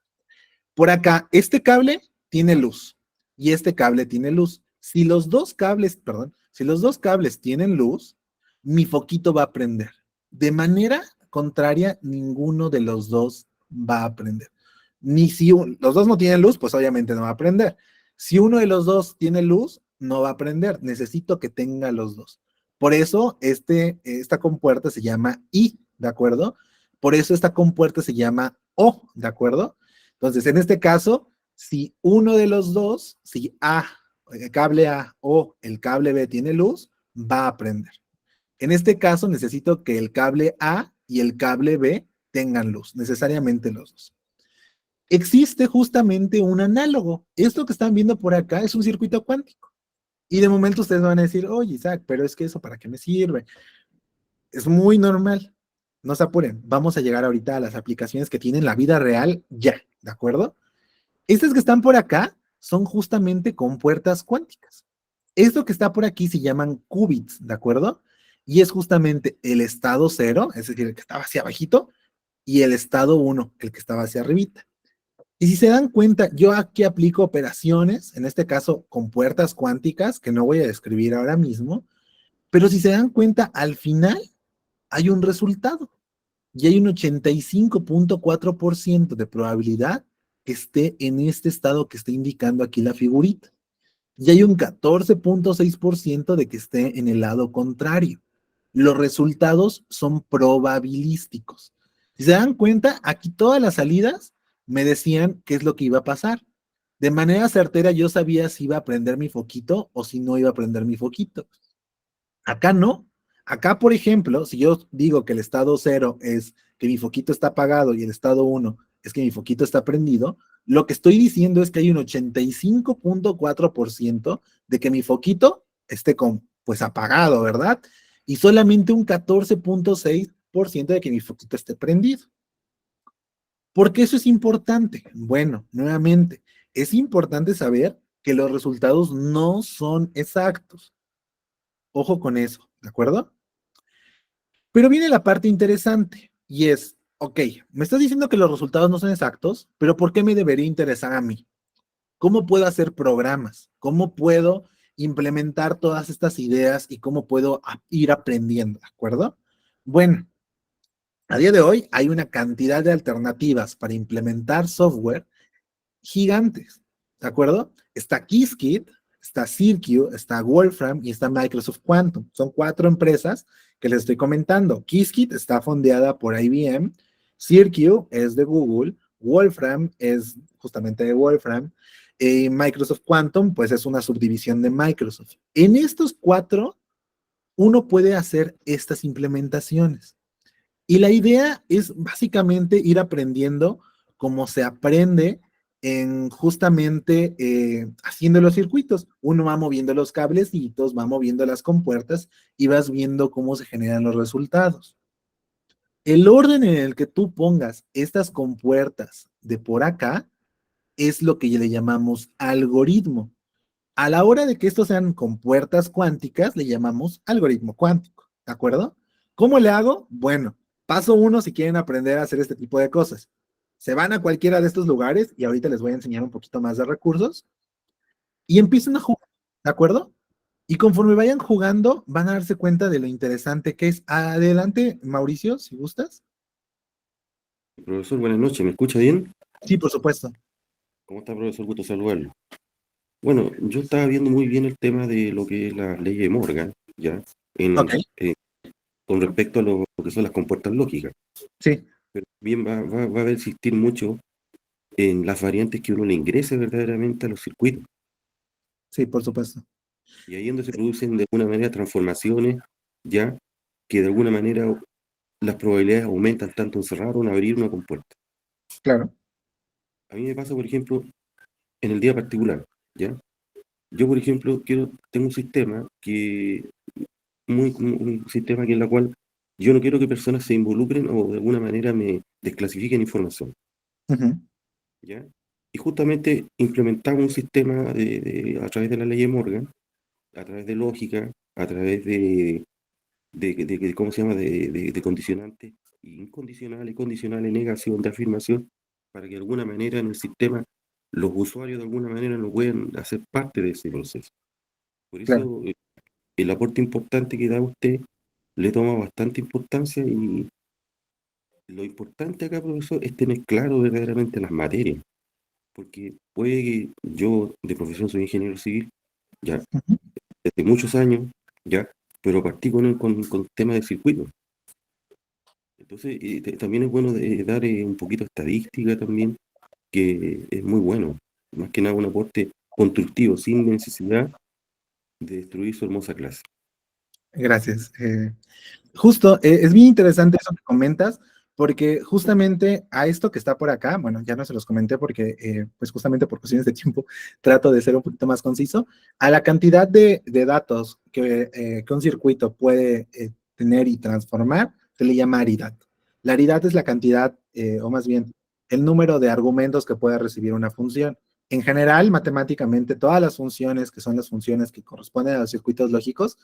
Por acá, este cable tiene luz y este cable tiene luz. Si los dos cables, perdón, si los dos cables tienen luz, mi foquito va a prender. De manera contraria, ninguno de los dos va a prender. Ni si los dos no tienen luz, pues obviamente no va a prender. Si uno de los dos tiene luz, no va a prender. Necesito que tenga los dos. Por eso esta compuerta se llama I, ¿de acuerdo? Por eso esta compuerta se llama O, ¿de acuerdo? Entonces, en este caso, si uno de los dos, si A, el cable A o el cable B tiene luz, va a prender. En este caso, necesito que el cable A y el cable B tengan luz, necesariamente los dos. Existe justamente un análogo. Esto que están viendo por acá es un circuito cuántico. Y de momento ustedes van a decir, oye, Isaac, pero es que eso, ¿para qué me sirve? Es muy normal. No se apuren. Vamos a llegar ahorita a las aplicaciones que tienen la vida real ya, ¿de acuerdo? Estas que están por acá son justamente compuertas cuánticas. Esto que está por aquí se llaman qubits, ¿de acuerdo? Y es justamente el estado cero, es decir, el que estaba hacia abajito, y el estado uno, el que estaba hacia arribita. Y si se dan cuenta, yo aquí aplico operaciones, en este caso compuertas cuánticas, que no voy a describir ahora mismo, pero si se dan cuenta, al final hay un resultado y hay un 85.4% de probabilidad que esté en este estado que está indicando aquí la figurita. Y hay un 14.6% de que esté en el lado contrario. Los resultados son probabilísticos. Si se dan cuenta, aquí todas las salidas me decían qué es lo que iba a pasar. De manera certera yo sabía si iba a prender mi foquito o si no iba a prender mi foquito. Acá no. Acá, por ejemplo, si yo digo que el estado cero es que mi foquito está apagado y el estado uno es que mi foquito está prendido, lo que estoy diciendo es que hay un 85.4% de que mi foquito esté pues apagado, ¿verdad? Y solamente un 14.6% de que mi foquito esté prendido. ¿Por qué eso es importante? Bueno, nuevamente, es importante saber que los resultados no son exactos. Ojo con eso, ¿de acuerdo? Pero viene la parte interesante, Y es, ok, me estás diciendo que los resultados no son exactos, pero ¿por qué me debería interesar a mí? ¿Cómo puedo hacer programas? ¿Cómo puedo implementar todas estas ideas y cómo puedo ir aprendiendo? ¿De acuerdo? Bueno, a día de hoy hay una cantidad de alternativas para implementar software gigantes, ¿de acuerdo? Está Qiskit, está Cirque, está Wolfram y está Microsoft Quantum. Son 4 empresas que les estoy comentando. Qiskit está fondeada por IBM, Cirque es de Google, Wolfram es justamente de Wolfram, y Microsoft Quantum pues es una subdivisión de Microsoft. En estos 4, uno puede hacer estas implementaciones. Y la idea es básicamente ir aprendiendo cómo se aprende en justamente haciendo los circuitos. Uno va moviendo los cablecitos, va moviendo las compuertas y vas viendo cómo se generan los resultados. El orden en el que tú pongas estas compuertas de por acá es lo que le llamamos algoritmo. A la hora de que estos sean compuertas cuánticas, le llamamos algoritmo cuántico, ¿de acuerdo? ¿Cómo le hago? Bueno, paso 1 si quieren aprender a hacer este tipo de cosas. Se van a cualquiera de estos lugares y ahorita les voy a enseñar un poquito más de recursos y empiezan a jugar, ¿de acuerdo? Y conforme vayan jugando, van a darse cuenta de lo interesante que es. Adelante, Mauricio, si gustas. Profesor, buenas noches, ¿me escucha bien? Sí, por supuesto. ¿Cómo está, profesor? Gusto saludarlo. Bueno, yo estaba viendo muy bien el tema de lo que es la ley de Morgan, ¿ya? Ok, Con respecto a lo que son las compuertas lógicas. sí, Pero bien va a existir mucho en las variantes que uno le ingrese verdaderamente a los circuitos. sí, por supuesto. Y ahí es donde se producen de alguna manera transformaciones, ¿ya? Que de alguna manera las probabilidades aumentan tanto en cerrar o en abrir una compuerta. Claro. A mí me pasa, por ejemplo, en el día particular, ¿ya? Yo, por ejemplo, tengo un sistema un sistema que en la cual yo no quiero que personas se involucren o de alguna manera me desclasifiquen información, Ujú, ¿ya? Y justamente implementamos un sistema a través de la ley de Morgan, a través de lógica, a través ¿cómo se llama?, de condicionantes incondicionales, condicionales, negación, de afirmación, para que de alguna manera en el sistema los usuarios de alguna manera no puedan hacer parte de ese proceso. Por claro. eso el aporte importante que da usted le toma bastante importancia y lo importante acá, profesor, es tener claro verdaderamente las materias, porque puede que yo de profesión soy ingeniero civil, ya, Ujú, desde muchos años, ya, pero partí con temas de circuito. Entonces, también es bueno dar un poquito de estadística también, que es muy bueno, más que nada un aporte constructivo, sin necesidad de destruir su hermosa clase. gracias. Justo, es bien interesante eso que comentas, porque justamente a esto que está por acá, bueno, ya no se los comenté porque, pues justamente por cuestiones de tiempo, trato de ser un poquito más conciso, a la cantidad de datos que un circuito puede tener y transformar, se le llama aridad. La aridad es la cantidad, o más bien, el número de argumentos que puede recibir una función. En general, matemáticamente, todas las funciones, que son las funciones que corresponden a los circuitos lógicos,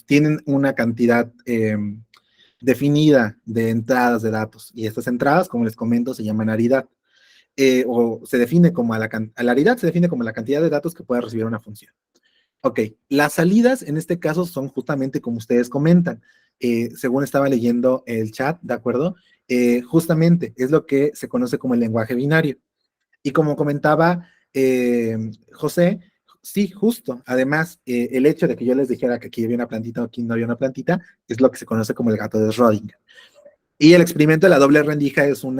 tienen una cantidad definida de entradas de datos. Y estas entradas, como les comento, se llaman aridad. O se define como a la aridad se define como la cantidad de datos que puede recibir una función. Ok, las salidas en este caso son justamente como ustedes comentan. Según estaba leyendo el chat, ¿de acuerdo? Justamente es lo que se conoce como el lenguaje binario. Y como comentaba José, sí, justo. Además, el hecho de que yo les dijera que aquí había una plantita o aquí no había una plantita es lo que se conoce como el gato de Schrödinger. Y el experimento de la doble rendija es un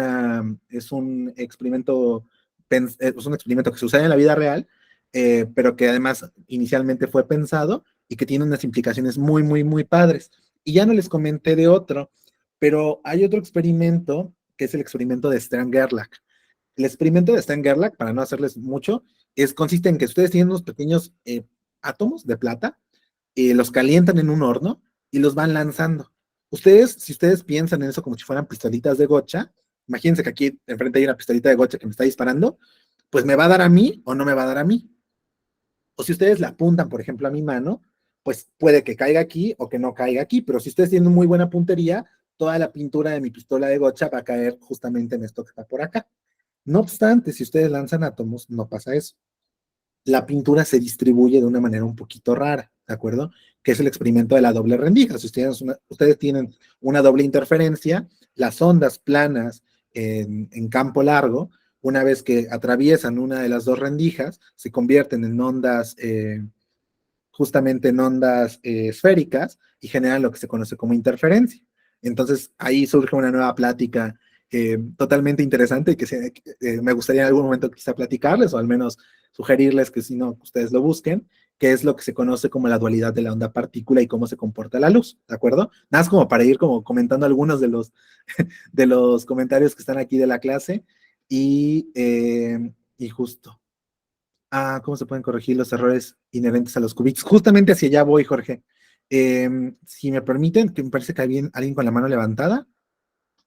experimento, es un experimento que sucede en la vida real, pero que además inicialmente fue pensado y que tiene unas implicaciones muy, muy, muy padres. Y ya no les comenté de otro, pero hay otro experimento que es el experimento de Stern-Gerlach. El experimento de Stern-Gerlach, para no hacerles mucho, consiste en que ustedes tienen unos pequeños átomos de plata, los calientan en un horno y los van lanzando. Ustedes, si ustedes piensan en eso como si fueran pistolitas de gocha, imagínense que aquí enfrente hay una pistolita de gocha que me está disparando, pues me va a dar a mí o no me va a dar a mí. O si ustedes la apuntan, por ejemplo, a mi mano, pues puede que caiga aquí o que no caiga aquí, pero si ustedes tienen muy buena puntería, toda la pintura de mi pistola de gocha va a caer justamente en esto que está por acá. No obstante, si ustedes lanzan átomos, no pasa eso. La pintura se distribuye de una manera un poquito rara, ¿de acuerdo? Que es el experimento de la doble rendija. Si ustedes tienen una doble interferencia, las ondas planas en campo largo, una vez que atraviesan una de las dos rendijas, se convierten en ondas, justamente en ondas esféricas y generan lo que se conoce como interferencia. Entonces ahí surge una nueva plática totalmente interesante y me gustaría en algún momento quizá platicarles o al menos sugerirles que si no, ustedes lo busquen, que es lo que se conoce como la dualidad de la onda partícula y cómo se comporta la luz, ¿de acuerdo? Nada más como para ir como comentando algunos de los comentarios que están aquí de la clase y justo. ¿Cómo se pueden corregir los errores inherentes a los qubits? Justamente hacia allá voy, Jorge. Si me permiten, que me parece que hay alguien con la mano levantada.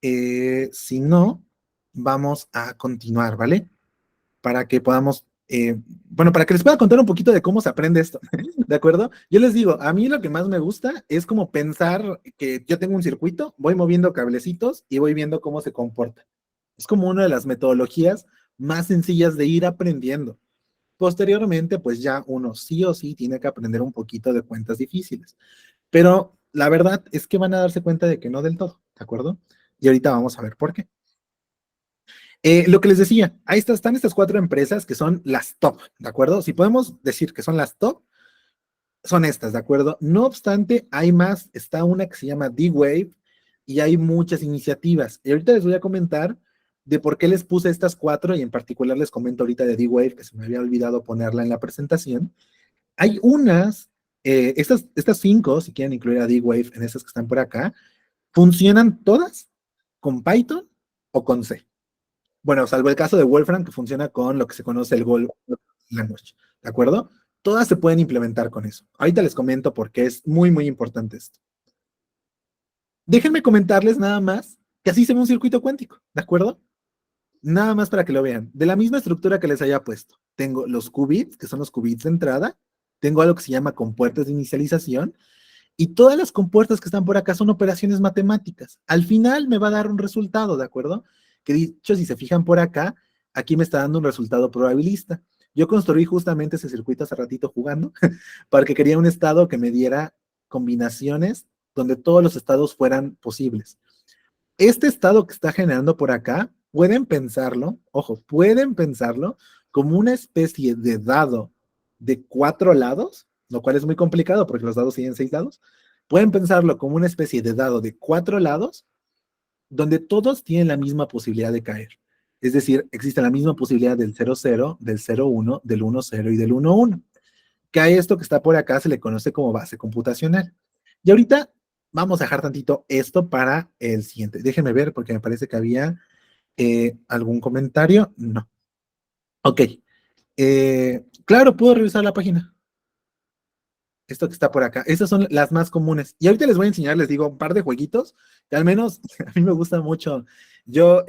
Si no, vamos a continuar, ¿vale? Para que podamos, bueno, para que les pueda contar un poquito de cómo se aprende esto, ¿de acuerdo? Yo les digo, a mí lo que más me gusta es como pensar que yo tengo un circuito, voy moviendo cablecitos y voy viendo cómo se comporta. Es como una de las metodologías más sencillas de ir aprendiendo. Posteriormente, pues ya uno sí o sí tiene que aprender un poquito de cuentas difíciles. Pero la verdad es que van a darse cuenta de que no del todo, ¿de acuerdo? Y ahorita vamos a ver por qué. Lo que les decía, están estas 4 empresas que son las top, ¿de acuerdo? Si podemos decir que son las top, son estas, ¿de acuerdo? No obstante, hay más, está una que se llama D-Wave y hay muchas iniciativas. Y ahorita les voy a comentar de por qué les puse estas 4 y en particular les comento ahorita de D-Wave, que se me había olvidado ponerla en la presentación. Hay unas, estas 5, si quieren incluir a D-Wave en esas que están por acá, funcionan todas con Python o con C. Bueno, salvo el caso de Wolfram, que funciona con lo que se conoce el Goal Language, ¿de acuerdo? Todas se pueden implementar con eso. Ahorita les comento por qué es muy, muy importante esto. Déjenme comentarles nada más que así se ve un circuito cuántico, ¿de acuerdo? Nada más para que lo vean. De la misma estructura que les haya puesto. Tengo los qubits, que son los qubits de entrada. Tengo algo que se llama compuertas de inicialización. Y todas las compuertas que están por acá son operaciones matemáticas. Al final me va a dar un resultado, ¿de acuerdo? Que dicho, si se fijan por acá, aquí me está dando un resultado probabilista. Yo construí justamente ese circuito hace ratito jugando, porque quería un estado que me diera combinaciones donde todos los estados fueran posibles. Este estado que está generando por acá, pueden pensarlo, ojo, pueden pensarlo como una especie de dado de 4 lados, lo cual es muy complicado porque los dados tienen 6 lados. Pueden pensarlo como una especie de dado de 4 lados, donde todos tienen la misma posibilidad de caer. Es decir, existe la misma posibilidad del 0,0, del 0,1, del 1,0 y del 1,1. Que a esto que está por acá se le conoce como base computacional. Y ahorita vamos a dejar tantito esto para el siguiente. Déjenme ver porque me parece que había algún comentario. No. Ok. Claro, puedo revisar la página. Esto que está por acá. Estas son las más comunes. Y ahorita les voy a enseñar, les digo, un par de jueguitos que al menos a mí me gusta mucho. Yo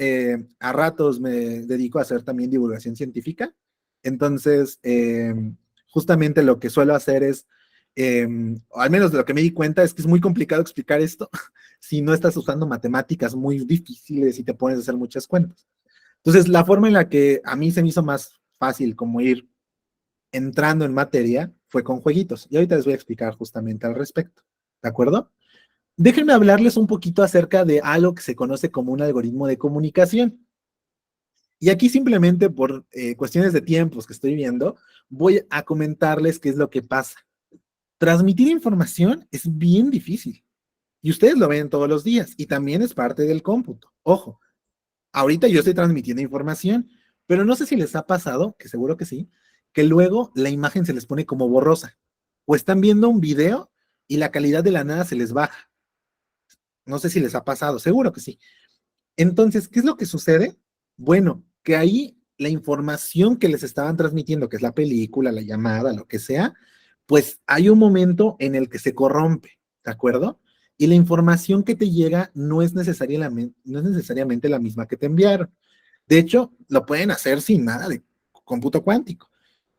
a ratos me dedico a hacer también divulgación científica. Entonces, justamente lo que suelo hacer es, o al menos de lo que me di cuenta, es que es muy complicado explicar esto si no estás usando matemáticas muy difíciles y te pones a hacer muchas cuentas. Entonces, la forma en la que a mí se me hizo más fácil como ir entrando en materia fue con jueguitos. Y ahorita les voy a explicar justamente al respecto. ¿De acuerdo? Déjenme hablarles un poquito acerca de algo que se conoce como un algoritmo de comunicación. Y aquí simplemente por cuestiones de tiempos que estoy viendo, voy a comentarles qué es lo que pasa. Transmitir información es bien difícil. Y ustedes lo ven todos los días. Y también es parte del cómputo. Ojo, ahorita yo estoy transmitiendo información, pero no sé si les ha pasado, que seguro que sí, que luego la imagen se les pone como borrosa. O están viendo un video y la calidad de la nada se les baja. No sé si les ha pasado, seguro que sí. Entonces, ¿qué es lo que sucede? Bueno, que ahí la información que les estaban transmitiendo, que es la película, la llamada, lo que sea, pues hay un momento en el que se corrompe, ¿de acuerdo? Y la información que te llega no es necesariamente la misma que te enviaron. De hecho, lo pueden hacer sin nada de cómputo cuántico.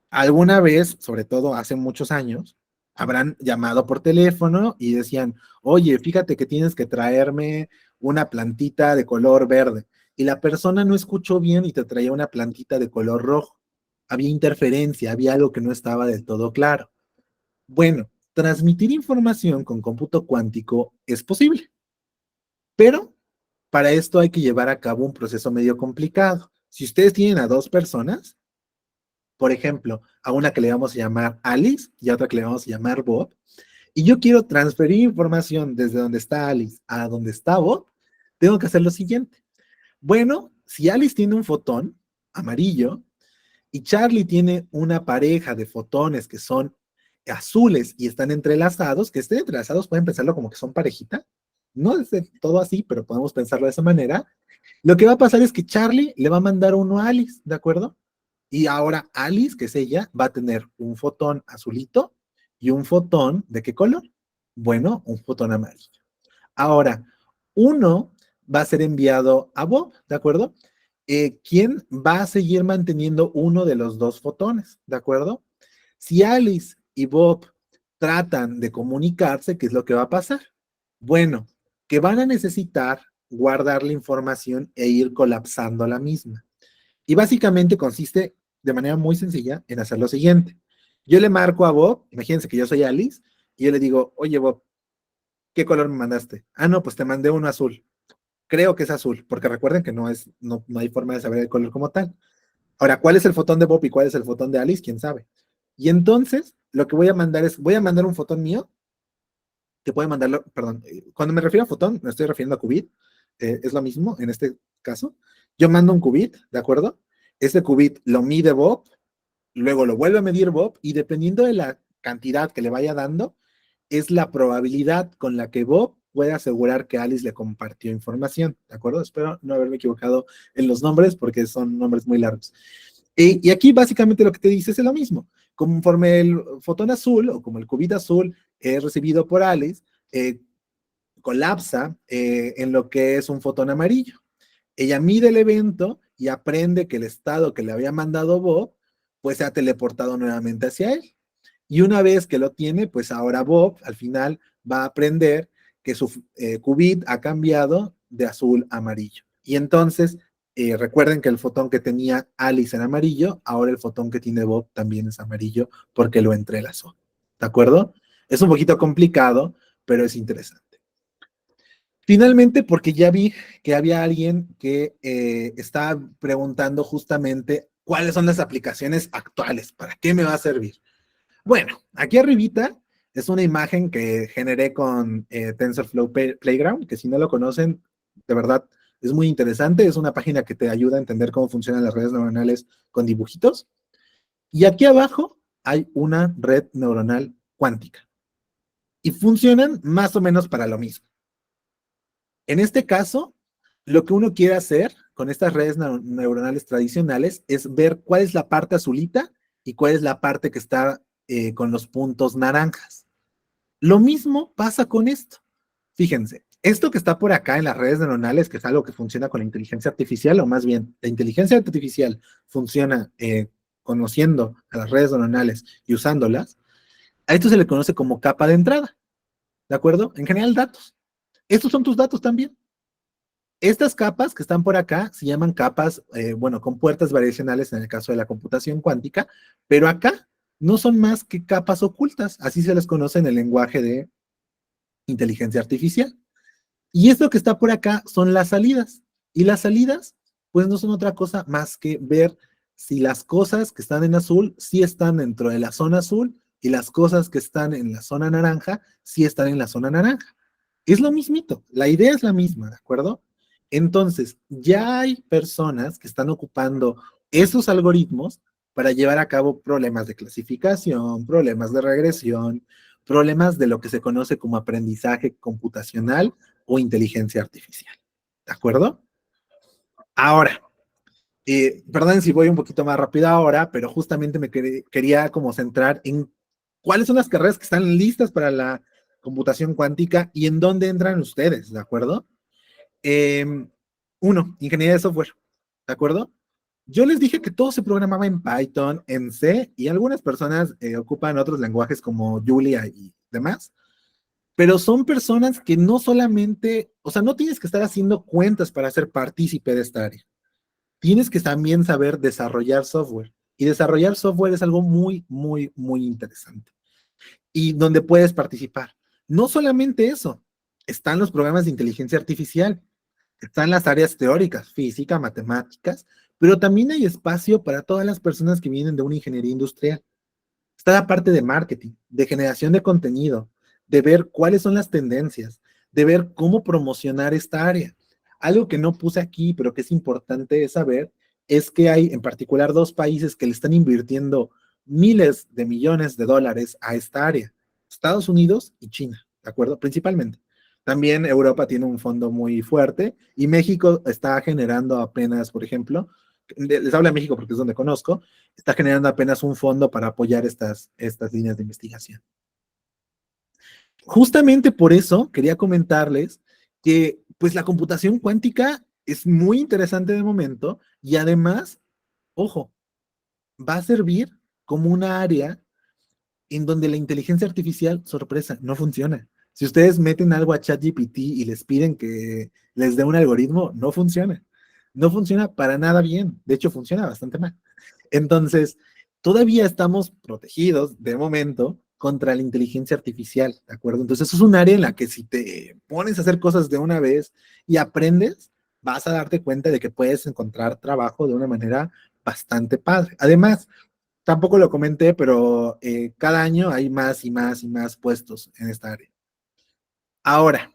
Alguna vez, sobre todo hace muchos años, habrán llamado por teléfono y decían, oye, fíjate que tienes que traerme una plantita de color verde y la persona no escuchó bien y te traía una plantita de color rojo. Había interferencia, había algo que no estaba del todo claro. Bueno, transmitir información con cómputo cuántico es posible, pero para esto hay que llevar a cabo un proceso medio complicado. Si ustedes tienen a dos personas, por ejemplo, a una que le vamos a llamar Alice y a otra que le vamos a llamar Bob, y yo quiero transferir información desde donde está Alice a donde está Bob, tengo que hacer lo siguiente. Bueno, si Alice tiene un fotón amarillo y Charlie tiene una pareja de fotones que son azules y están entrelazados, que estén entrelazados pueden pensarlo como que son parejita, no es de todo así, pero podemos pensarlo de esa manera. Lo que va a pasar es que Charlie le va a mandar uno a Alice, ¿de acuerdo? Y ahora Alice, que es ella, va a tener un fotón azulito y un fotón, ¿de qué color? Bueno, un fotón amarillo. Ahora, uno va a ser enviado a Bob, ¿de acuerdo? ¿Quién va a seguir manteniendo uno de los dos fotones? ¿De acuerdo? Si Alice y Bob tratan de comunicarse, ¿qué es lo que va a pasar? Bueno, que van a necesitar guardar la información e ir colapsando la misma. Y básicamente consiste de manera muy sencilla en hacer lo siguiente. Yo le marco a Bob, imagínense que yo soy Alice, y yo le digo, oye Bob, ¿qué color me mandaste? Ah, no, pues te mandé uno azul. Creo que es azul, porque recuerden que no hay forma de saber el color como tal. Ahora, ¿cuál es el fotón de Bob y cuál es el fotón de Alice? ¿Quién sabe? Y entonces, lo que voy a mandar un fotón mío, que puede mandarlo, perdón, cuando me refiero a fotón, me estoy refiriendo a qubit, es lo mismo en este caso. Yo mando un qubit, ¿de acuerdo? Este qubit lo mide Bob, luego lo vuelve a medir Bob, y dependiendo de la cantidad que le vaya dando, es la probabilidad con la que Bob puede asegurar que Alice le compartió información, ¿de acuerdo? Espero no haberme equivocado en los nombres porque son nombres muy largos. Y aquí básicamente lo que te dice es lo mismo. Conforme el fotón azul o como el qubit azul es recibido por Alice, colapsa en lo que es un fotón amarillo. Ella mide el evento y aprende que el estado que le había mandado Bob, pues se ha teleportado nuevamente hacia él. Y una vez que lo tiene, pues ahora Bob al final va a aprender que su qubit ha cambiado de azul a amarillo. Y entonces, recuerden que el fotón que tenía Alice era amarillo, ahora el fotón que tiene Bob también es amarillo porque lo entrelazó. ¿De acuerdo? Es un poquito complicado, pero es interesante. Finalmente, porque ya vi que había alguien que estaba preguntando justamente cuáles son las aplicaciones actuales, ¿para qué me va a servir? Bueno, aquí arribita es una imagen que generé con TensorFlow Playground, que si no lo conocen, de verdad es muy interesante. Es una página que te ayuda a entender cómo funcionan las redes neuronales con dibujitos. Y aquí abajo hay una red neuronal cuántica. Y funcionan más o menos para lo mismo. En este caso, lo que uno quiere hacer con estas redes neuronales tradicionales es ver cuál es la parte azulita y cuál es la parte que está con los puntos naranjas. Lo mismo pasa con esto. Fíjense, esto que está por acá en las redes neuronales, que es algo que funciona con la inteligencia artificial, o más bien, la inteligencia artificial funciona conociendo a las redes neuronales y usándolas, a esto se le conoce como capa de entrada, ¿de acuerdo? En general, datos. Estos son tus datos también. Estas capas que están por acá se llaman capas, bueno, con puertas variacionales en el caso de la computación cuántica, pero acá no son más que capas ocultas, así se les conoce en el lenguaje de inteligencia artificial. Y esto que está por acá son las salidas. Y las salidas, pues no son otra cosa más que ver si las cosas que están en azul sí están dentro de la zona azul y las cosas que están en la zona naranja sí están en la zona naranja. Es lo mismito, la idea es la misma, ¿de acuerdo? Entonces, ya hay personas que están ocupando esos algoritmos para llevar a cabo problemas de clasificación, problemas de regresión, problemas de lo que se conoce como aprendizaje computacional o inteligencia artificial. ¿De acuerdo? Ahora, perdón si voy un poquito más rápido ahora, pero justamente me quería como centrar en cuáles son las carreras que están listas para la computación cuántica y en dónde entran ustedes, ¿de acuerdo? Uno, ingeniería de software, ¿de acuerdo? Yo les dije que todo se programaba en Python, en C, y algunas personas ocupan otros lenguajes como Julia y demás. pero son personas que no solamente, o sea, no tienes que estar haciendo cuentas para ser partícipe de esta área. Tienes que también saber desarrollar software. Y desarrollar software es algo muy, muy, muy interesante. Y donde puedes participar. No solamente eso, están los programas de inteligencia artificial, están las áreas teóricas, física, matemáticas, pero también hay espacio para todas las personas que vienen de una ingeniería industrial. Está la parte de marketing, de generación de contenido, de ver cuáles son las tendencias, de ver cómo promocionar esta área. Algo que no puse aquí, pero que es importante saber, es que hay en particular dos países que le están invirtiendo miles de millones de dólares a esta área, Estados Unidos y China, ¿de acuerdo? Principalmente. También Europa tiene un fondo muy fuerte y México está generando apenas, por ejemplo, les hablo de México porque es donde conozco, está generando apenas un fondo para apoyar estas líneas de investigación. Justamente por eso quería comentarles que pues la computación cuántica es muy interesante de momento y además, ojo, va a servir como una área en donde la inteligencia artificial, sorpresa, no funciona. Si ustedes meten algo a ChatGPT y les piden que les dé un algoritmo, no funciona. No funciona para nada bien. De hecho, funciona bastante mal. Entonces, todavía estamos protegidos de momento contra la inteligencia artificial, ¿de acuerdo? Entonces, eso es un área en la que si te pones a hacer cosas de una vez y aprendes, vas a darte cuenta de que puedes encontrar trabajo de una manera bastante padre. Además, tampoco lo comenté, pero cada año hay más y más y más puestos en esta área. Ahora,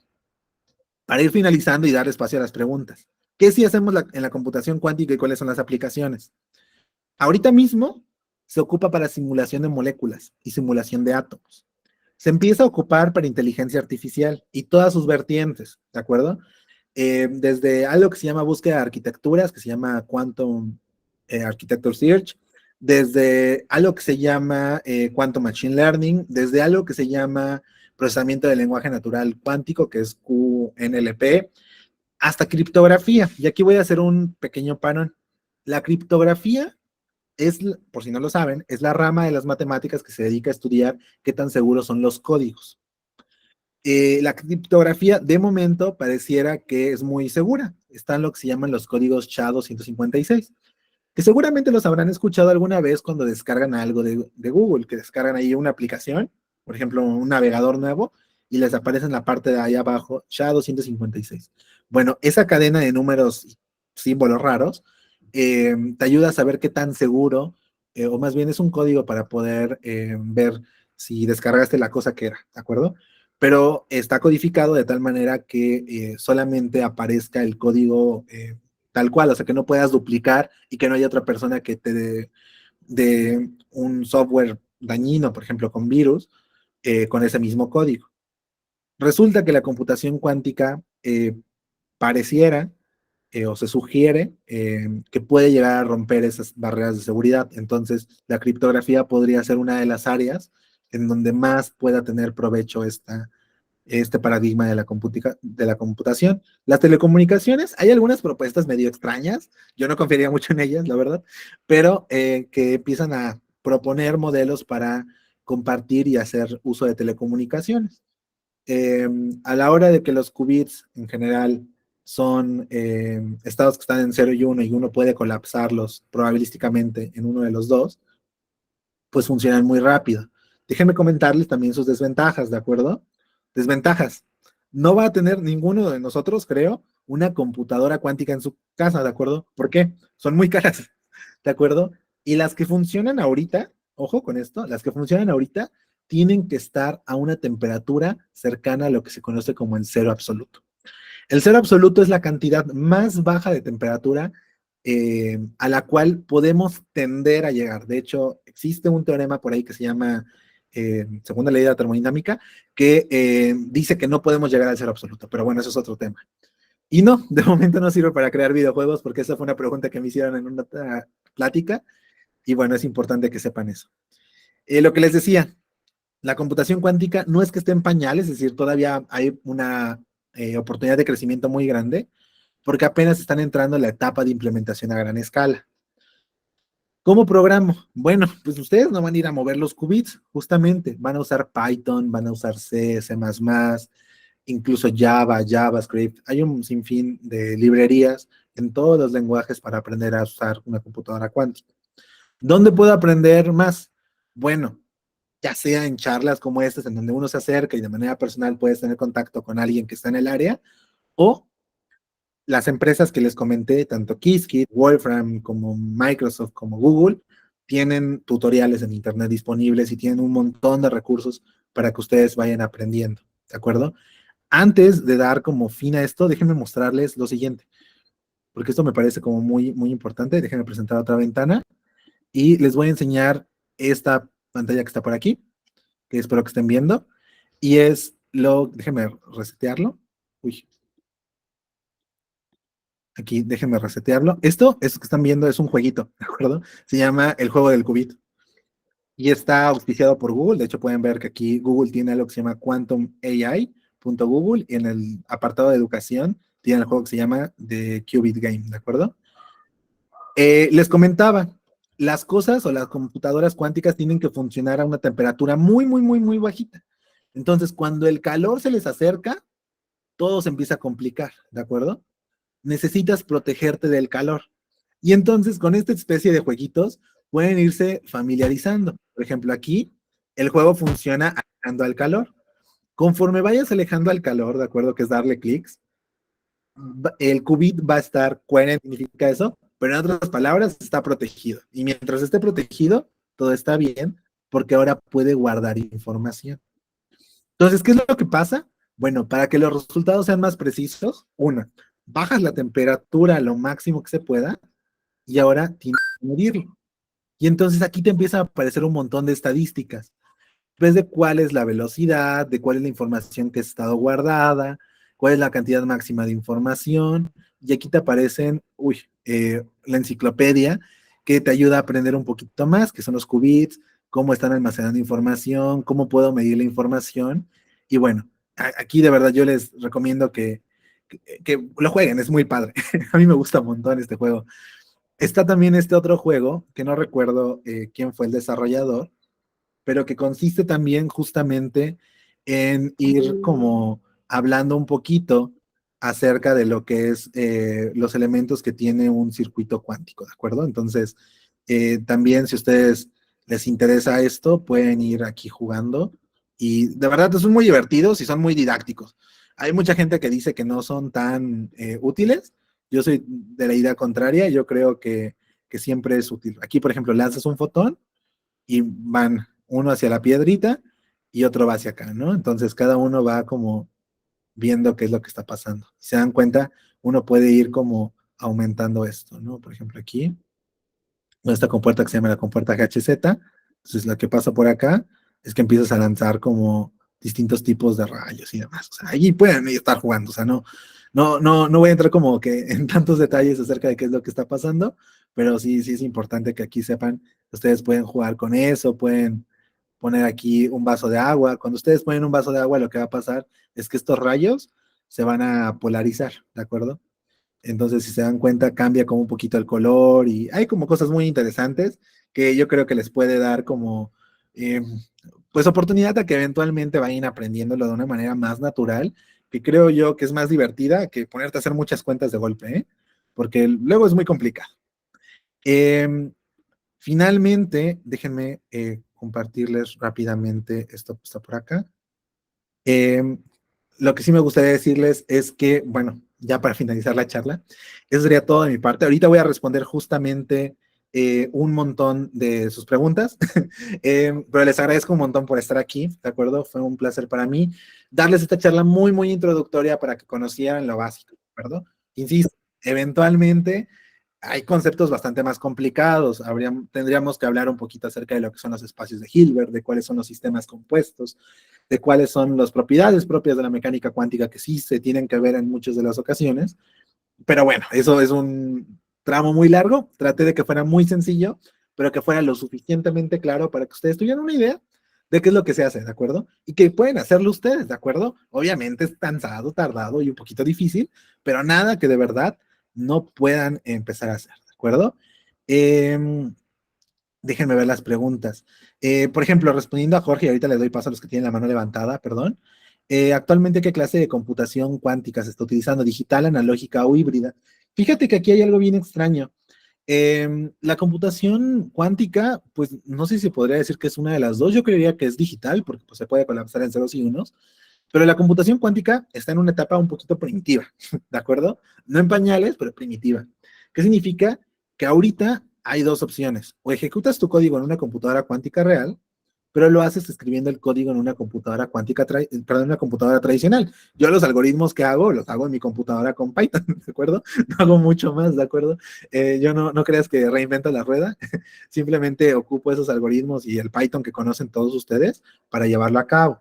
para ir finalizando y dar espacio a las preguntas, ¿qué sí hacemos en la computación cuántica y cuáles son las aplicaciones? Ahorita mismo se ocupa para simulación de moléculas y simulación de átomos. Se empieza a ocupar para inteligencia artificial y todas sus vertientes, ¿de acuerdo? Desde algo que se llama búsqueda de arquitecturas, que se llama Quantum Architecture Search, desde algo que se llama Quantum Machine Learning, desde algo que se llama procesamiento del lenguaje natural cuántico, que es QNLP, hasta criptografía. Y aquí voy a hacer un pequeño panón. La criptografía es, por si no lo saben, es la rama de las matemáticas que se dedica a estudiar qué tan seguros son los códigos. La criptografía de momento pareciera que es muy segura. Están lo que se llaman los códigos SHA-256, que seguramente los habrán escuchado alguna vez cuando descargan algo de Google, que descargan ahí una aplicación, por ejemplo, un navegador nuevo, y les aparece en la parte de ahí abajo SHA-256. Bueno, esa cadena de números y símbolos raros te ayuda a saber qué tan seguro, o más bien es un código para poder ver si descargaste la cosa que era, ¿de acuerdo? Pero está codificado de tal manera que solamente aparezca el código tal cual, o sea, que no puedas duplicar y que no haya otra persona que te dé un software dañino, por ejemplo, con virus, con ese mismo código. Resulta que la computación cuántica pareciera o se sugiere que puede llegar a romper esas barreras de seguridad. Entonces, la criptografía podría ser una de las áreas en donde más pueda tener provecho este paradigma de la computación. Las telecomunicaciones, hay algunas propuestas medio extrañas, yo no confiaría mucho en ellas, la verdad, pero que empiezan a proponer modelos para compartir y hacer uso de telecomunicaciones. A la hora de que los qubits en general son estados que están en 0 y uno puede colapsarlos probabilísticamente en uno de los dos, pues funcionan muy rápido. Déjenme comentarles también sus desventajas, ¿de acuerdo? Desventajas. No va a tener ninguno de nosotros, creo, una computadora cuántica en su casa, ¿de acuerdo? ¿Por qué? Son muy caras, ¿de acuerdo? Y las que funcionan ahorita, ojo con esto, las que funcionan ahorita tienen que estar a una temperatura cercana a lo que se conoce como el cero absoluto. El cero absoluto es la cantidad más baja de temperatura a la cual podemos tender a llegar. De hecho, existe un teorema por ahí que se llama segunda ley de la termodinámica, que dice que no podemos llegar al cero absoluto, pero bueno, eso es otro tema. Y no, de momento no sirve para crear videojuegos porque esa fue una pregunta que me hicieron en una plática y bueno, es importante que sepan eso. Lo que les decía, la computación cuántica no es que esté en pañales, es decir, todavía hay una oportunidad de crecimiento muy grande, porque apenas están entrando en la etapa de implementación a gran escala. ¿Cómo programo? Bueno, pues ustedes no van a ir a mover los qubits, justamente. Van a usar Python, van a usar C, C++, incluso Java, JavaScript. Hay un sinfín de librerías en todos los lenguajes para aprender a usar una computadora cuántica. ¿Dónde puedo aprender más? Bueno, ya sea en charlas como estas, en donde uno se acerca y de manera personal puedes tener contacto con alguien que está en el área, o las empresas que les comenté, tanto Qiskit, Wolfram, como Microsoft, como Google, tienen tutoriales en Internet disponibles y tienen un montón de recursos para que ustedes vayan aprendiendo, ¿de acuerdo? Antes de dar como fin a esto, déjenme mostrarles lo siguiente, porque esto me parece como muy, muy importante. Déjenme presentar otra ventana y les voy a enseñar esta pantalla que está por aquí, que espero que estén viendo, y es déjenme resetearlo. Uy, aquí déjenme resetearlo. Esto que están viendo es un jueguito, ¿de acuerdo? Se llama el juego del cubito y está auspiciado por Google. De hecho, pueden ver que aquí Google tiene algo que se llama Quantum AI.google y en el apartado de educación tiene el juego que se llama The Qubit Game, ¿de acuerdo? Les comentaba, las cosas o las computadoras cuánticas tienen que funcionar a una temperatura muy, muy, muy, muy bajita. Entonces, cuando el calor se les acerca, todo se empieza a complicar, ¿de acuerdo? Necesitas protegerte del calor. Y entonces, con esta especie de jueguitos, pueden irse familiarizando. Por ejemplo, aquí, el juego funciona alejando al calor. Conforme vayas alejando al calor, ¿de acuerdo? Que es darle clics, el qubit va a estar coherente, significa eso, pero en otras palabras, está protegido. Y mientras esté protegido, todo está bien, porque ahora puede guardar información. Entonces, ¿qué es lo que pasa? Bueno, para que los resultados sean más precisos, una, bajas la temperatura a lo máximo que se pueda y ahora tienes que medirlo. Y entonces aquí te empieza a aparecer un montón de estadísticas. Ves de cuál es la velocidad, de cuál es la información que ha estado guardada, cuál es la cantidad máxima de información, y aquí te aparecen, la enciclopedia que te ayuda a aprender un poquito más, que son los qubits, cómo están almacenando información, cómo puedo medir la información, y bueno, aquí de verdad yo les recomiendo que lo jueguen, es muy padre. A mí me gusta un montón este juego. Está también este otro juego, que no recuerdo quién fue el desarrollador, pero que consiste también justamente en ir como hablando un poquito acerca de lo que es los elementos que tiene un circuito cuántico, ¿de acuerdo? Entonces, también si a ustedes les interesa esto, pueden ir aquí jugando y de verdad son muy divertidos y son muy didácticos. Hay mucha gente que dice que no son tan útiles. Yo soy de la idea contraria, yo creo que siempre es útil. Aquí, por ejemplo, lanzas un fotón y van uno hacia la piedrita y otro va hacia acá, ¿no? Entonces cada uno va como viendo qué es lo que está pasando. Si se dan cuenta, uno puede ir como aumentando esto, ¿no? Por ejemplo, aquí, esta compuerta que se llama la compuerta GHZ, entonces lo que pasa por acá es que empiezas a lanzar como distintos tipos de rayos y demás. O sea, allí pueden estar jugando, o sea, no voy a entrar como que en tantos detalles acerca de qué es lo que está pasando, pero sí, sí es importante que aquí sepan, ustedes pueden jugar con eso, pueden poner aquí un vaso de agua. Cuando ustedes ponen un vaso de agua, lo que va a pasar es que estos rayos se van a polarizar, ¿de acuerdo? Entonces, si se dan cuenta, cambia como un poquito el color y hay como cosas muy interesantes que yo creo que les puede dar como, eh, pues, oportunidad a que eventualmente vayan aprendiéndolo de una manera más natural, que creo yo que es más divertida que ponerte a hacer muchas cuentas de golpe, ¿eh? Porque luego es muy complicado. Finalmente, déjenme compartirles rápidamente esto que está por acá. Eh, lo que sí me gustaría decirles es que, bueno, ya para finalizar la charla, eso sería todo de mi parte. Ahorita voy a responder justamente un montón de sus preguntas, pero les agradezco un montón por estar aquí, ¿de acuerdo? Fue un placer para mí darles esta charla muy, muy introductoria para que conocieran lo básico, ¿de acuerdo? Insisto, eventualmente hay conceptos bastante más complicados. Tendríamos que hablar un poquito acerca de lo que son los espacios de Hilbert, de cuáles son los sistemas compuestos, de cuáles son las propiedades propias de la mecánica cuántica que sí se tienen que ver en muchas de las ocasiones. Pero bueno, eso es un tramo muy largo. Traté de que fuera muy sencillo, pero que fuera lo suficientemente claro para que ustedes tuvieran una idea de qué es lo que se hace, ¿de acuerdo? Y que pueden hacerlo ustedes, ¿de acuerdo? Obviamente es cansado, tardado y un poquito difícil, pero nada que de verdad no puedan empezar a hacer, ¿de acuerdo? Déjenme ver las preguntas. Por ejemplo, respondiendo a Jorge, y ahorita le doy paso a los que tienen la mano levantada, perdón. Actualmente, ¿qué clase de computación cuántica se está utilizando? ¿Digital, analógica o híbrida? Fíjate que aquí hay algo bien extraño. La computación cuántica, pues no sé si podría decir que es una de las dos. Yo creería que es digital, porque pues, se puede colapsar en ceros y unos. Pero la computación cuántica está en una etapa un poquito primitiva, ¿de acuerdo? No en pañales, pero primitiva. ¿Qué significa? Que ahorita hay dos opciones. O ejecutas tu código en una computadora cuántica real, pero lo haces escribiendo el código en una computadora cuántica, perdón, una computadora tradicional. Yo los algoritmos que hago, los hago en mi computadora con Python, ¿de acuerdo? No hago mucho más, ¿de acuerdo? Yo no creas que reinvento la rueda, simplemente ocupo esos algoritmos y el Python que conocen todos ustedes para llevarlo a cabo.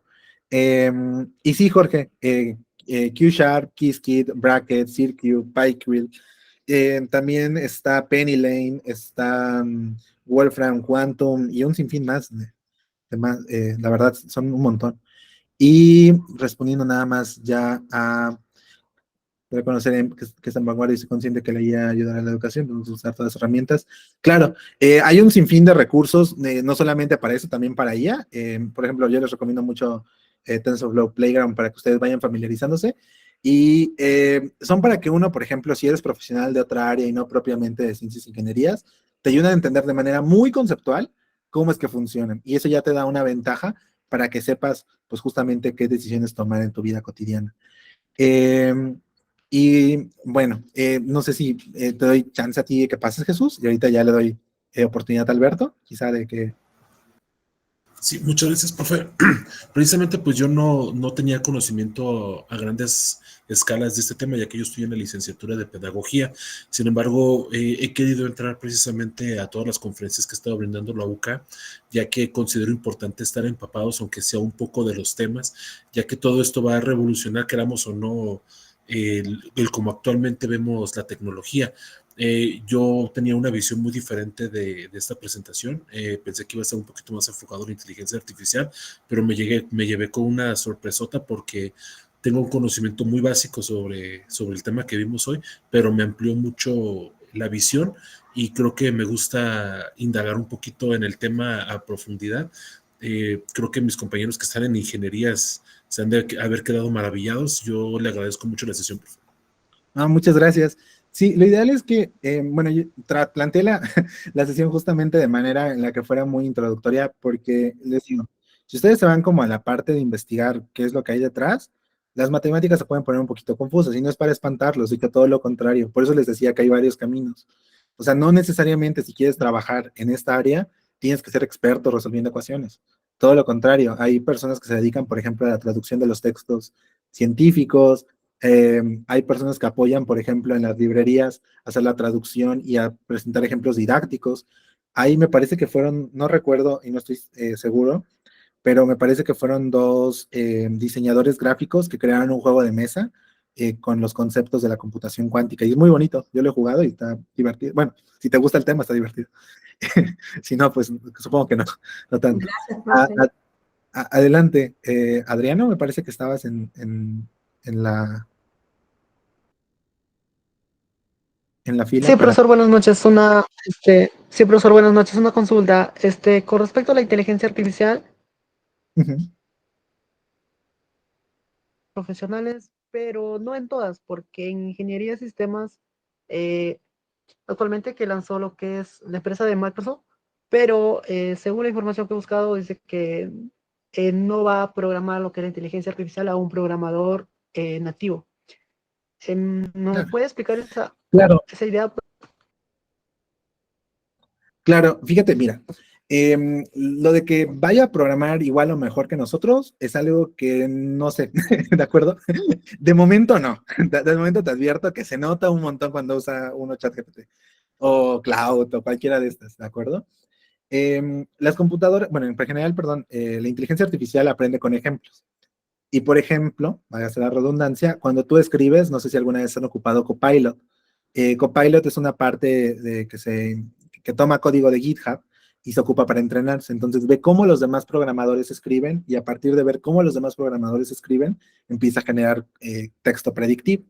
Y sí, Jorge, Q Sharp, Qiskit, Bracket, Circuit, PyQuil, también está PennyLane, está Wolfram, Quantum y un sinfín más más, la verdad son un montón. Y respondiendo nada más ya a reconocer que está en vanguardia y se consciente que la IA ayudará a la educación, vamos a usar todas las herramientas. Claro, hay un sinfín de recursos, no solamente para eso, también para IA. Por ejemplo, yo les recomiendo mucho TensorFlow Playground para que ustedes vayan familiarizándose. Y son para que uno, por ejemplo, si eres profesional de otra área y no propiamente de ciencias e ingenierías, te ayudan a entender de manera muy conceptual cómo es que funcionan. Y eso ya te da una ventaja para que sepas, pues justamente qué decisiones tomar en tu vida cotidiana. Eh, y bueno, no sé si te doy chance a ti de que pases, Jesús, y ahorita ya le doy oportunidad a Alberto, quizá de que... Sí, muchas gracias, profe. Precisamente, pues yo no tenía conocimiento a grandes escalas de este tema, ya que yo estoy en la licenciatura de pedagogía. Sin embargo, he querido entrar precisamente a todas las conferencias que ha estado brindando la UCA, ya que considero importante estar empapados, aunque sea un poco de los temas, ya que todo esto va a revolucionar, queramos o no, el cómo actualmente vemos la tecnología. Yo tenía una visión muy diferente de esta presentación. Pensé que iba a estar un poquito más enfocado en la inteligencia artificial, pero me llevé con una sorpresota porque tengo un conocimiento muy básico sobre el tema que vimos hoy, pero me amplió mucho la visión y creo que me gusta indagar un poquito en el tema a profundidad. Creo que mis compañeros que están en ingenierías se han de haber quedado maravillados. Yo le agradezco mucho la sesión. Muchas gracias. Sí, lo ideal es que, bueno, yo planteé la sesión justamente de manera en la que fuera muy introductoria, porque les digo, si ustedes se van como a la parte de investigar qué es lo que hay detrás, las matemáticas se pueden poner un poquito confusas, y no es para espantarlos, sino que todo lo contrario. Por eso les decía que hay varios caminos. O sea, no necesariamente si quieres trabajar en esta área, tienes que ser experto resolviendo ecuaciones. Todo lo contrario, hay personas que se dedican, por ejemplo, a la traducción de los textos científicos. Hay personas que apoyan, por ejemplo, en las librerías, a hacer la traducción y a presentar ejemplos didácticos. Ahí me parece que fueron, no recuerdo y no estoy seguro, pero me parece que fueron dos diseñadores gráficos que crearon un juego de mesa con los conceptos de la computación cuántica. Y es muy bonito, yo lo he jugado y está divertido. Bueno, si te gusta el tema, está divertido. Si no, pues supongo que no, no tanto. Gracias, profe. Adelante, Adriano, me parece que estabas en la fila Sí, para... profesor, buenas noches. Sí, profesor, buenas noches. Una consulta. Con respecto a la inteligencia artificial, Ujú. profesionales, pero no en todas, porque en ingeniería de sistemas, eh, actualmente que lanzó lo que es la empresa de Microsoft, pero según la información que he buscado, dice que no va a programar lo que es la inteligencia artificial a un programador nativo. ¿No me Claro, puede explicar claro, esa idea? claro. Fíjate, mira, lo de que vaya a programar igual o mejor que nosotros es algo que no sé, ¿de acuerdo? De momento no. De momento te advierto que se nota un montón cuando usa uno ChatGPT o Cloud o cualquiera de estas, ¿de acuerdo? Las computadoras, bueno, en general, perdón, la inteligencia artificial aprende con ejemplos. Y por ejemplo, vaya a ser la redundancia, cuando tú escribes, no sé si alguna vez han ocupado Copilot. Copilot es una parte que toma código de GitHub y se ocupa para entrenarse. Entonces ve cómo los demás programadores escriben y a partir de ver cómo los demás programadores escriben, empieza a generar texto predictivo.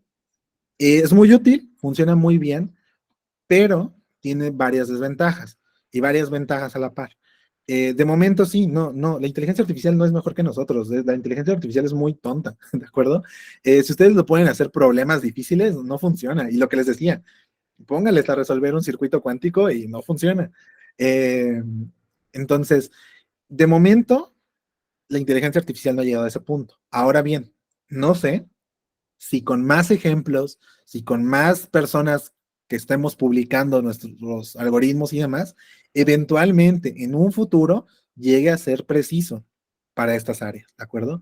Es muy útil, funciona muy bien, pero tiene varias desventajas. y varias ventajas a la par. De momento sí, no, la inteligencia artificial no es mejor que nosotros, la inteligencia artificial es muy tonta, ¿de acuerdo? Si ustedes lo ponen a hacer problemas difíciles, no funciona, y lo que les decía, póngales a resolver un circuito cuántico y no funciona. Eh, entonces, de momento, la inteligencia artificial no ha llegado a ese punto. Ahora bien, no sé si con más ejemplos, si con más personas que estemos publicando nuestros algoritmos y demás, eventualmente en un futuro llegue a ser preciso para estas áreas, ¿de acuerdo?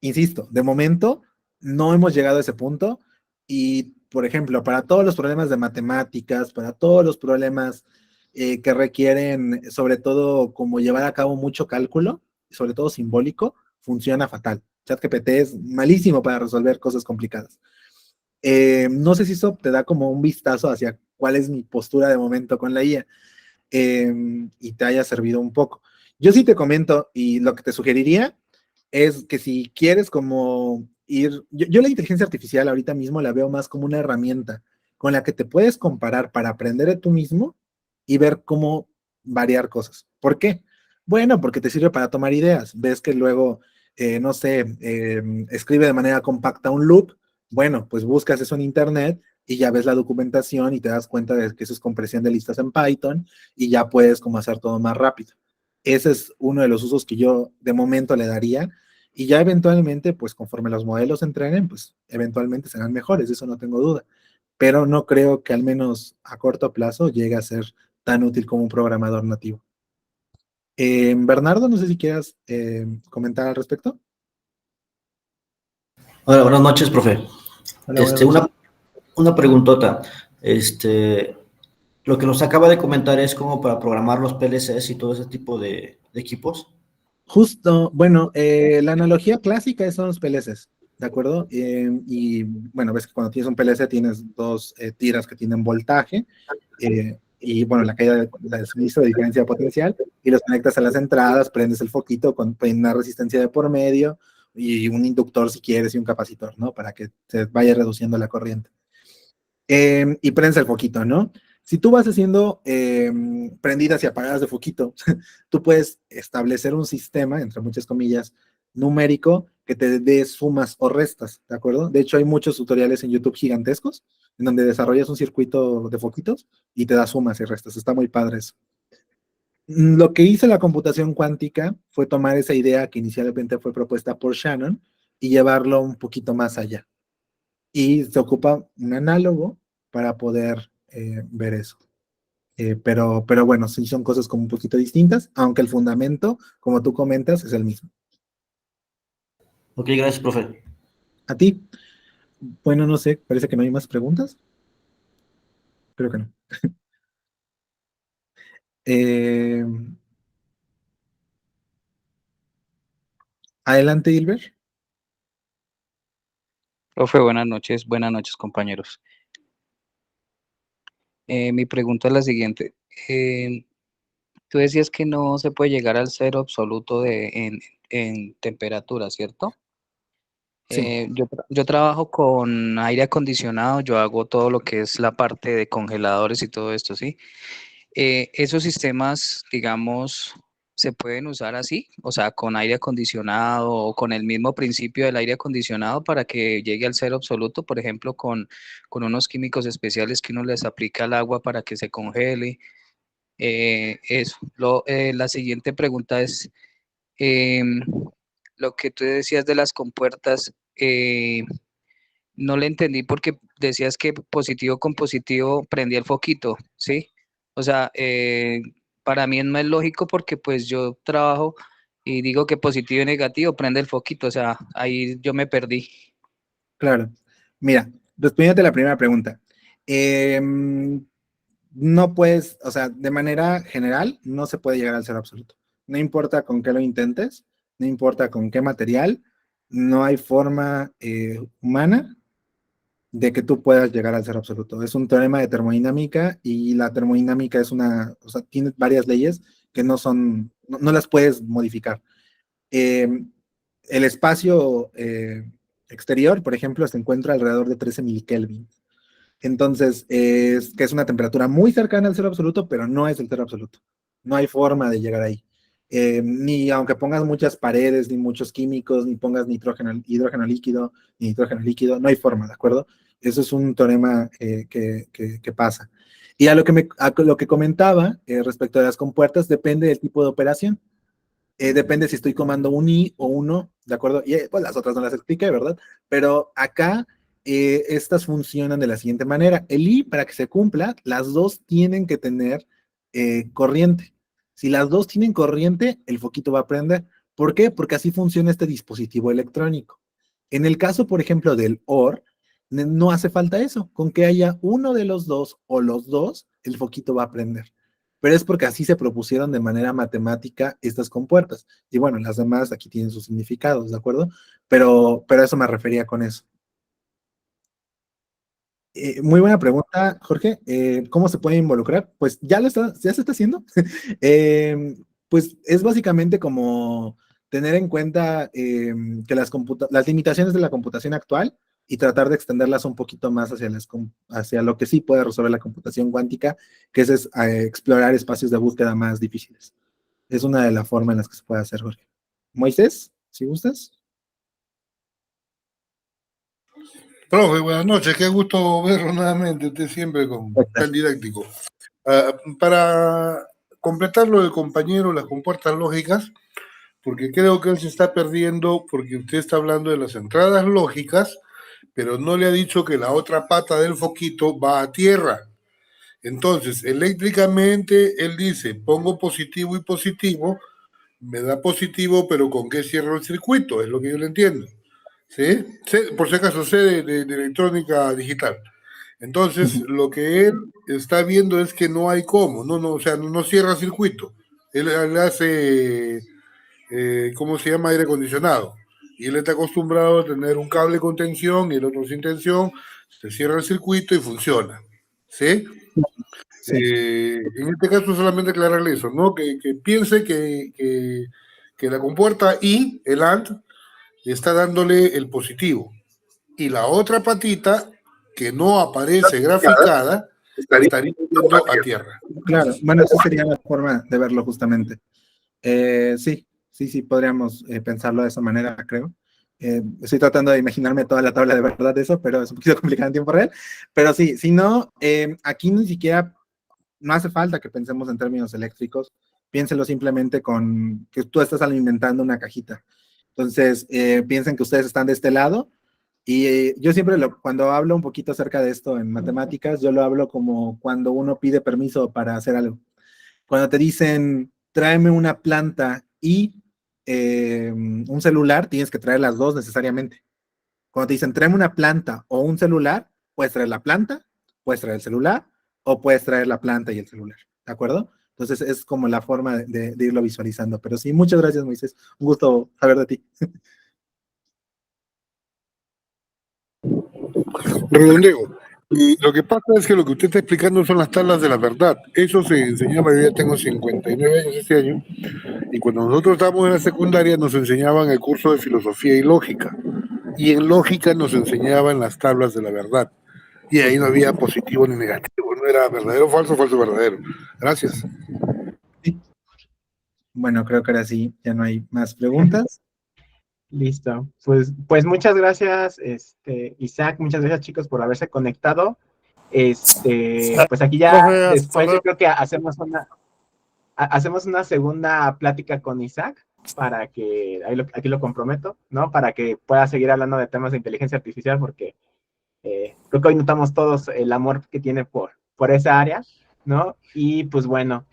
Insisto, de momento no hemos llegado a ese punto y, por ejemplo, para todos los problemas de matemáticas, para todos los problemas que requieren, sobre todo, como llevar a cabo mucho cálculo, sobre todo simbólico, funciona fatal. ChatGPT es malísimo para resolver cosas complicadas. No sé si eso te da como un vistazo hacia cuál es mi postura de momento con la IA y te haya servido un poco. Yo sí te comento y lo que te sugeriría es que si quieres como yo la inteligencia artificial ahorita mismo la veo más como una herramienta con la que te puedes comparar para aprender de tú mismo y ver cómo variar cosas. ¿Por qué? Bueno, porque te sirve para tomar ideas. Ves que luego, no sé, escribe de manera compacta un loop. Bueno, pues buscas eso en internet y ya ves la documentación y te das cuenta de que eso es compresión de listas en Python y ya puedes como hacer todo más rápido. Ese es uno de los usos que yo de momento le daría y ya eventualmente, pues conforme los modelos se entrenen, pues eventualmente serán mejores, eso no tengo duda. Pero no creo que al menos a corto plazo llegue a ser tan útil como un programador nativo. Bernardo, no sé si quieras comentar al respecto. Hola, buenas noches, profe. Hola, buenas noches. Una preguntota. Lo que nos acaba de comentar es como para programar los PLCs y todo ese tipo de equipos. Justo, bueno, la analogía clásica son los PLCs, ¿de acuerdo? Y bueno, ves que cuando tienes un PLC tienes dos tiras que tienen voltaje y bueno, la caída del suministro de diferencia potencial y los conectas a las entradas, prendes el foquito con una resistencia de por medio y un inductor si quieres y un capacitor, ¿no? Para que se vaya reduciendo la corriente. Y prendes el foquito, ¿no? Si tú vas haciendo prendidas y apagadas de foquito, tú puedes establecer un sistema, entre muchas comillas, numérico que te dé sumas o restas, ¿de acuerdo? De hecho, hay muchos tutoriales en YouTube gigantescos en donde desarrollas un circuito de foquitos y te da sumas y restas. Está muy padre eso. Lo que hizo la computación cuántica fue tomar esa idea que inicialmente fue propuesta por Shannon y llevarlo un poquito más allá y se ocupa un análogo para poder ver eso. Pero bueno, sí son cosas como un poquito distintas, aunque el fundamento, como tú comentas, es el mismo. Ok, gracias, profe. A ti, bueno, no sé, parece que no hay más preguntas. Creo que no. Eh, adelante, Hilbert. Profe, buenas noches, compañeros. Mi pregunta es la siguiente. Tú decías que no se puede llegar al cero absoluto en temperatura, ¿cierto? Sí, Yo trabajo con aire acondicionado, yo hago todo lo que es la parte de congeladores y todo esto, ¿sí? Esos sistemas, digamos, se pueden usar así, o sea, con aire acondicionado o con el mismo principio del aire acondicionado para que llegue al cero absoluto, por ejemplo, con unos químicos especiales que uno les aplica al agua para que se congele. Eso. La siguiente pregunta es, em, lo que tú decías de las compuertas, no le entendí porque decías que positivo con positivo prendía el foquito, ¿sí? O sea, para mí es más lógico porque pues yo trabajo y digo que positivo y negativo prende el foquito, o sea, ahí yo me perdí. claro. Mira, respondiéndote a la primera pregunta. No puedes, o sea, de manera general, no se puede llegar al cero absoluto. No importa con qué lo intentes, no importa con qué material, no hay forma humana de que tú puedas llegar al cero absoluto. Es un teorema de termodinámica y la termodinámica es o sea, tiene varias leyes que no las puedes modificar. Eh, el espacio exterior, por ejemplo, se encuentra alrededor de 13 milikelvin. Entonces, que es una temperatura muy cercana al cero absoluto, pero no es el cero absoluto. No hay forma de llegar ahí. Ni aunque pongas muchas paredes, ni muchos químicos, ni pongas hidrógeno líquido, ni nitrógeno líquido, no hay forma, ¿de acuerdo? Eso es un teorema que pasa. Y a lo que comentaba respecto a las compuertas, depende del tipo de operación. Depende si estoy comando un I o un O, ¿de acuerdo? Y pues las otras no las expliqué, ¿verdad? Pero acá estas funcionan de la siguiente manera. El I, para que se cumpla, las dos tienen que tener corriente. Si las dos tienen corriente, el foquito va a prender. ¿Por qué? Porque así funciona este dispositivo electrónico. En el caso, por ejemplo, del OR, no hace falta eso. Con que haya uno de los dos o los dos, el foquito va a prender. Pero es porque así se propusieron de manera matemática estas compuertas. Y bueno, las demás aquí tienen sus significados, ¿de acuerdo? Pero a eso me refería con eso. Muy buena pregunta, Jorge. ¿Cómo se puede involucrar? Pues ya se está haciendo. Pues es básicamente como tener en cuenta que las limitaciones de la computación actual y tratar de extenderlas un poquito más hacia lo que sí puede resolver la computación cuántica, que es explorar espacios de búsqueda más difíciles. Es una de las formas en las que se puede hacer, Jorge. Moisés, si gustas. Profe, buenas noches, qué gusto verlo nuevamente, usted siempre tan didáctico. Para completar lo del compañero, las compuertas lógicas, porque creo que él se está perdiendo, porque usted está hablando de las entradas lógicas, pero no le ha dicho que la otra pata del foquito va a tierra. Entonces, eléctricamente, él dice, pongo positivo y positivo, me da positivo, pero ¿con qué cierro el circuito? Es lo que yo le entiendo. ¿Sí? Por si acaso, sé de electrónica digital. Entonces, lo que él está viendo es que no hay cómo, o sea, no cierra circuito. Él hace, ¿cómo se llama? Aire acondicionado. Y él está acostumbrado a tener un cable con tensión y el otro sin tensión, se cierra el circuito y funciona. ¿Sí? Sí. En este caso, solamente aclararle eso, ¿no? Que piense que la compuerta I, el AND, está dándole el positivo. Y la otra patita, que no aparece graficada, estaría yendo a tierra. Claro, bueno, esa sería la forma de verlo justamente. Sí, podríamos pensarlo de esa manera, creo. Estoy tratando de imaginarme toda la tabla de verdad de eso, pero es un poquito complicado en tiempo real. Pero sí, si no, aquí ni siquiera, no hace falta que pensemos en términos eléctricos, piénselo simplemente con que tú estás alimentando una cajita. Entonces, piensen que ustedes están de este lado y yo siempre, cuando hablo un poquito acerca de esto en matemáticas, yo lo hablo como cuando uno pide permiso para hacer algo. Cuando te dicen, tráeme una planta y un celular, tienes que traer las dos necesariamente. Cuando te dicen, tráeme una planta o un celular, puedes traer la planta, puedes traer el celular o puedes traer la planta y el celular. ¿De acuerdo? Entonces es como la forma de irlo visualizando. Pero sí, muchas gracias, Moisés. Un gusto saber de ti. Redondeo. Y lo que pasa es que lo que usted está explicando son las tablas de la verdad. Eso se enseñaba, yo ya tengo 59 años este año, y cuando nosotros estábamos en la secundaria nos enseñaban el curso de filosofía y lógica. Y en lógica nos enseñaban las tablas de la verdad. Y ahí no había positivo ni negativo, no era verdadero, falso, falso, verdadero. Gracias. Sí. Bueno, creo que ahora sí, ya no hay más preguntas. Listo. Pues muchas gracias, Isaac, muchas gracias, chicos, por haberse conectado. Pues aquí ya después yo creo que hacemos una segunda plática con Isaac para que, aquí lo comprometo, ¿no? Para que pueda seguir hablando de temas de inteligencia artificial, porque creo que hoy notamos todos el amor que tiene por esa área, ¿no? Y pues bueno,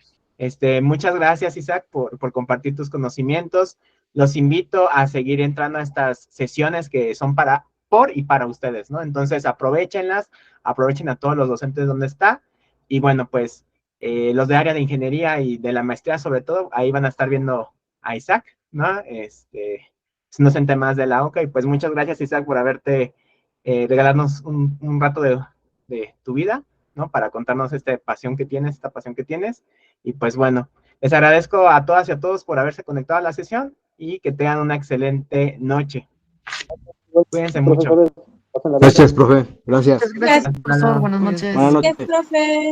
muchas gracias, Isaac, por compartir tus conocimientos. Los invito a seguir entrando a estas sesiones que son por y para ustedes, ¿no? Entonces, aprovechenlas, aprovechen a todos los docentes donde está, y bueno, pues los de área de ingeniería y de la maestría sobre todo, ahí van a estar viendo a Isaac, ¿no? No en temas de la OCA, y pues muchas gracias, Isaac, por haberte regalarnos un rato de tu vida, ¿no? Para contarnos esta pasión que tienes, y pues bueno, les agradezco a todas y a todos por haberse conectado a la sesión, y que tengan una excelente noche. Cuídense mucho. Gracias, profe. Gracias. Muchas gracias, profesor. Buenas noches. Buenas noches. Gracias, profe.